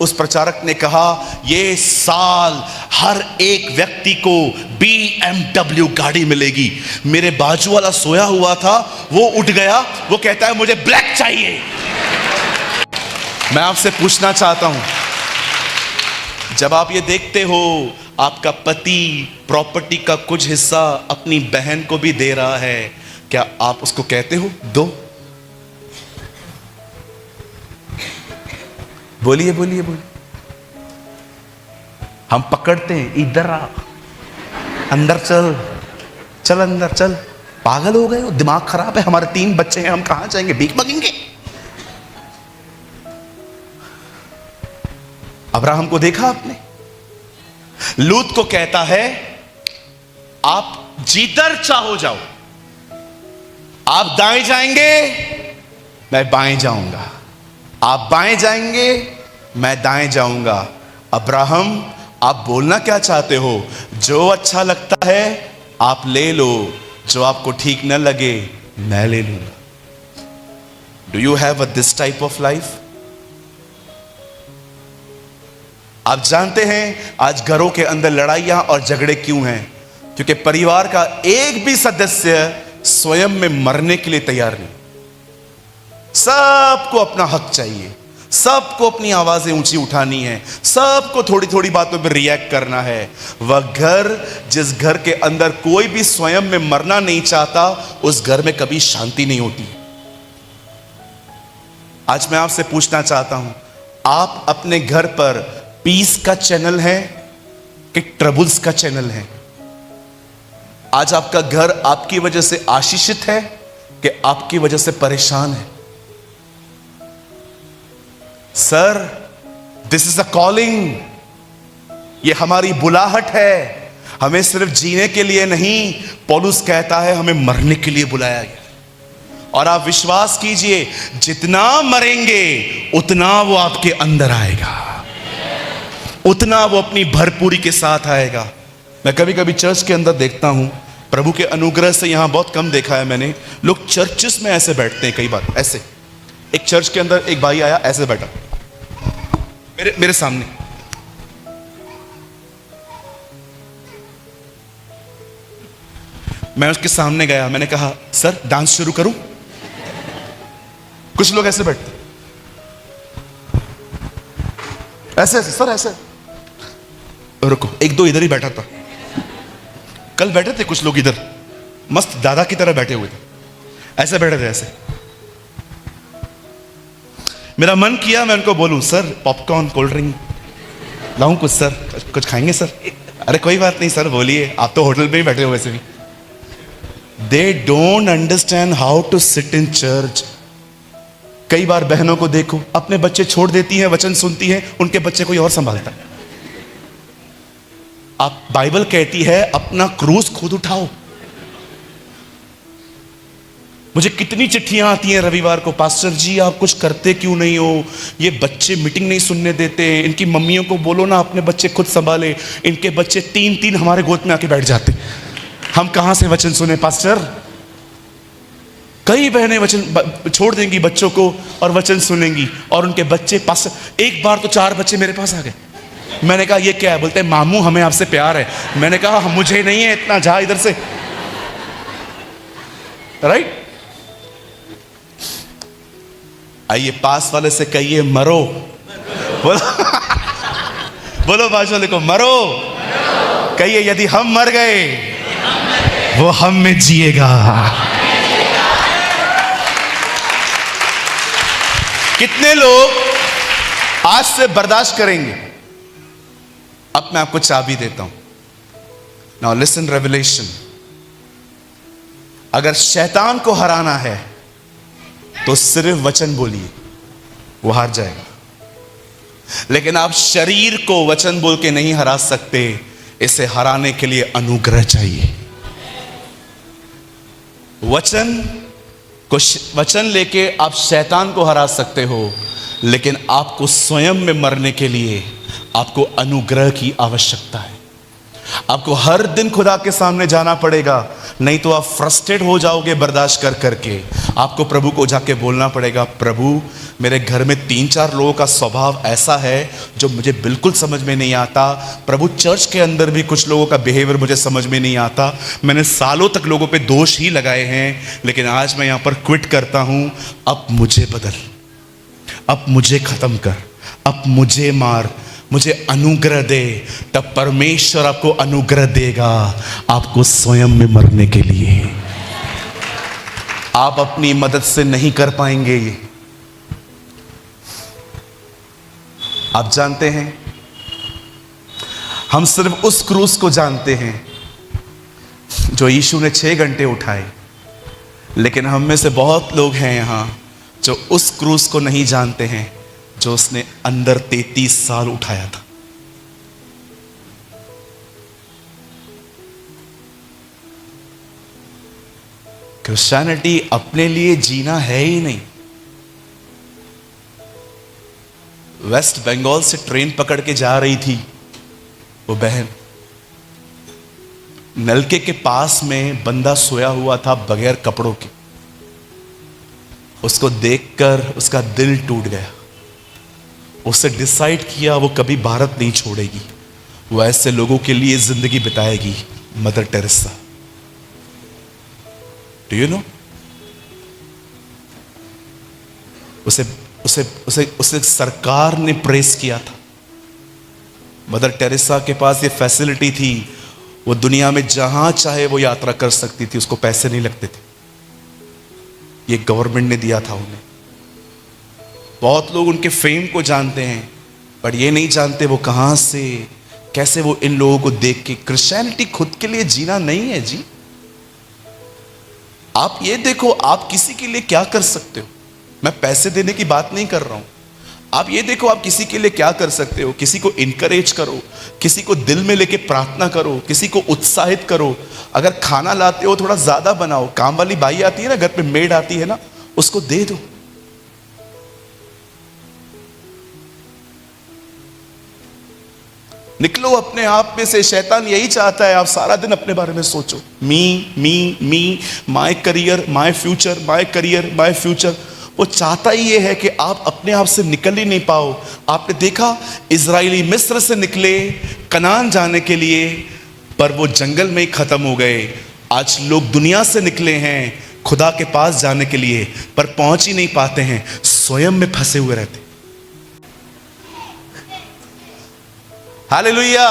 उस प्रचारक ने कहा, ये साल हर एक व्यक्ति को BMW गाड़ी मिलेगी। मेरे बाजू वाला सोया हुआ था, वो उठ गया, वो कहता है मुझे ब्लैक चाहिए। मैं आपसे पूछना चाहता हूं, जब आप ये देखते हो आपका पति प्रॉपर्टी का कुछ हिस्सा अपनी बहन को भी दे रहा है, क्या आप उसको कहते हो दो? बोलिए बोलिए बोलिए। हम पकड़ते हैं, इधर आ, अंदर चल, चल अंदर चल। पागल हो गए हो, दिमाग खराब है, हमारे 3 बच्चे हैं, हम कहां जाएंगे, भीख मांगेंगे? अब्राहम को देखा आपने? लूत को कहता है आप जिधर चाहो जाओ, आप दाएं जाएंगे मैं बाएं जाऊंगा, आप बाएं जाएंगे मैं दाएं जाऊंगा। अब्राहम, आप बोलना क्या चाहते हो? जो अच्छा लगता है आप ले लो, जो आपको ठीक न लगे मैं ले लूंगा। Do you have this type of life? आप जानते हैं आज घरों के अंदर लड़ाइयां और झगड़े क्यों हैं? क्योंकि परिवार का एक भी सदस्य स्वयं में मरने के लिए तैयार नहीं। सबको अपना हक चाहिए, सबको अपनी आवाजें ऊंची उठानी है, सबको थोड़ी थोड़ी बातों पर रिएक्ट करना है। वह घर, जिस घर के अंदर कोई भी स्वयं में मरना नहीं चाहता, उस घर में कभी शांति नहीं होती। आज मैं आपसे पूछना चाहता हूं, आप अपने घर पर पीस का चैनल है कि ट्रबल्स का चैनल है? आज आपका घर आपकी वजह से आशीषित है कि आपकी वजह से परेशान है? Sir, this is a calling, ये हमारी बुलाहट है। हमें सिर्फ जीने के लिए नहीं, पौलुस कहता है हमें मरने के लिए बुलाया गया। और आप विश्वास कीजिए, जितना मरेंगे उतना वो आपके अंदर आएगा, उतना वो अपनी भरपूरी के साथ आएगा। मैं कभी कभी चर्च के अंदर देखता हूं, प्रभु के अनुग्रह से यहां बहुत कम देखा है मैंने, लोग चर्चेस में ऐसे बैठते हैं। कई बार ऐसे, एक चर्च के अंदर एक भाई आया, ऐसे बैठा मेरे सामने। मैं उसके सामने गया, मैंने कहा सर डांस शुरू करूं? कुछ लोग ऐसे बैठते, ऐसे ऐसे, सर ऐसे। रुको, एक दो इधर ही बैठा था, कल बैठे थे कुछ लोग इधर, मस्त दादा की तरह बैठे हुए थे, ऐसे बैठे थे ऐसे। मेरा मन किया मैं उनको बोलूं, सर पॉपकॉर्न कोल्ड ड्रिंक लाऊं कुछ? सर कुछ खाएंगे सर? अरे कोई बात नहीं सर, बोलिए, आप तो होटल में ही बैठे हो वैसे भी। They don't understand how to sit in church. कई बार बहनों को देखो, अपने बच्चे छोड़ देती हैं, वचन सुनती हैं, उनके बच्चे कोई और संभालता है। आप, बाइबल कहती है अपना क्रूस खुद उठाओ। मुझे कितनी चिट्ठियां आती हैं रविवार को, पास्टर जी आप कुछ करते क्यों नहीं हो, ये बच्चे मीटिंग नहीं सुनने देते, इनकी मम्मियों को बोलो ना अपने बच्चे खुद संभाले। इनके बच्चे 3-3 हमारे गोद में आके बैठ जाते, हम कहां से वचन सुने पास्टर? कई बहनें वचन छोड़ देंगी बच्चों को और वचन सुनेंगी, और उनके बच्चे पास, एक बार तो 4 बच्चे मेरे पास आ गए। मैंने कहा ये क्या है? बोलते हैं मामू हमें आपसे प्यार है। मैंने कहा मुझे नहीं है इतना, जा इधर से। राइट? आइए पास वाले से कहिए मरो। बोलो बोलो बाजू वाले को मरो। कहिए यदि हम मर गए वो हम में जिएगा। कितने लोग आज से बर्दाश्त करेंगे? अब मैं आपको चाबी देता हूं। Now listen revelation. अगर शैतान को हराना है तो सिर्फ वचन बोलिए, वो हार जाएगा। लेकिन आप शरीर को वचन बोल के नहीं हरा सकते, इसे हराने के लिए अनुग्रह चाहिए। वचन लेके आप शैतान को हरा सकते हो, लेकिन आपको स्वयं में मरने के लिए आपको अनुग्रह की आवश्यकता है। आपको हर दिन खुदा के सामने जाना पड़ेगा। नहीं तो आप फ्रस्ट्रेट हो जाओगे बर्दाश्त कर करके। आपको प्रभु को जाके बोलना पड़ेगा, प्रभु मेरे घर में 3-4 लोगों का स्वभाव ऐसा है जो मुझे बिल्कुल समझ में नहीं आता। प्रभु चर्च के अंदर भी कुछ लोगों का बिहेवियर मुझे समझ में नहीं आता। मैंने सालों तक लोगों पे दोष ही लगाए हैं, लेकिन आज मैं यहाँ पर क्विट करता हूँ। अब मुझे बदल, अब मुझे खत्म कर, अब मुझे मार, मुझे अनुग्रह दे। तब परमेश्वर आपको अनुग्रह देगा आपको स्वयं में मरने के लिए। आप अपनी मदद से नहीं कर पाएंगे ये। आप जानते हैं, हम सिर्फ उस क्रूस को जानते हैं जो यीशु ने 6 घंटे उठाए, लेकिन हम में से बहुत लोग हैं यहां जो उस क्रूस को नहीं जानते हैं जो उसने अंदर 33 साल उठाया था। क्रिश्चियनिटी अपने लिए जीना है ही नहीं। वेस्ट बंगाल से ट्रेन पकड़ के जा रही थी वो बहन, नलके के पास में बंदा सोया हुआ था बगैर कपड़ों के। उसको देखकर उसका दिल टूट गया। उससे डिसाइड किया वो कभी भारत नहीं छोड़ेगी, वो ऐसे लोगों के लिए जिंदगी बिताएगी। Mother Teresa, do you know? उसे उसे उसे उसे सरकार ने प्रेस किया था। मदर टेरेसा के पास ये फैसिलिटी थी, वो दुनिया में जहां चाहे वो यात्रा कर सकती थी, उसको पैसे नहीं लगते थे। ये गवर्नमेंट ने दिया था उन्हें। बहुत लोग उनके फेम को जानते हैं, पर ये नहीं जानते वो कहां से, कैसे वो इन लोगों को देख के। क्रिश्चियनिटी खुद के लिए जीना नहीं है जी। आप ये देखो, आप किसी के लिए क्या कर सकते हो। मैं पैसे देने की बात नहीं कर रहा हूं। आप ये देखो, आप किसी के लिए क्या कर सकते हो। किसी को इनकरेज करो, किसी को दिल में लेके प्रार्थना करो, किसी को उत्साहित करो। अगर खाना लाते हो थोड़ा ज्यादा बनाओ। काम वाली बाई आती है ना, घर पे मेड आती है ना, उसको दे दो। निकलो अपने आप में से। शैतान यही चाहता है आप सारा दिन अपने बारे में सोचो। Me me me, my career, my future, my career, my future. वो चाहता ही ये है कि आप अपने आप से निकल ही नहीं पाओ। आपने देखा, इजराइली मिस्र से निकले कनान जाने के लिए, पर वो जंगल में ही खत्म हो गए। आज लोग दुनिया से निकले हैं खुदा के पास जाने के लिए, पर पहुंच ही नहीं पाते हैं, स्वयं में फंसे हुए रहते। हालेलुया।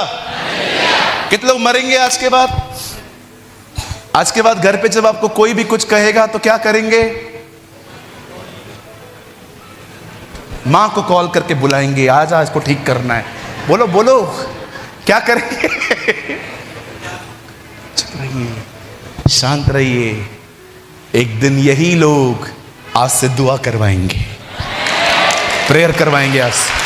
कितने लोग मरेंगे आज के बाद? आज के बाद घर पे जब आपको कोई भी कुछ कहेगा तो क्या करेंगे? मां को कॉल करके बुलाएंगे, आज को ठीक करना है। बोलो बोलो, क्या करेंगे? चुप रहिए, शांत रहिए। एक दिन यही लोग आज से दुआ करवाएंगे, प्रेयर करवाएंगे आज से।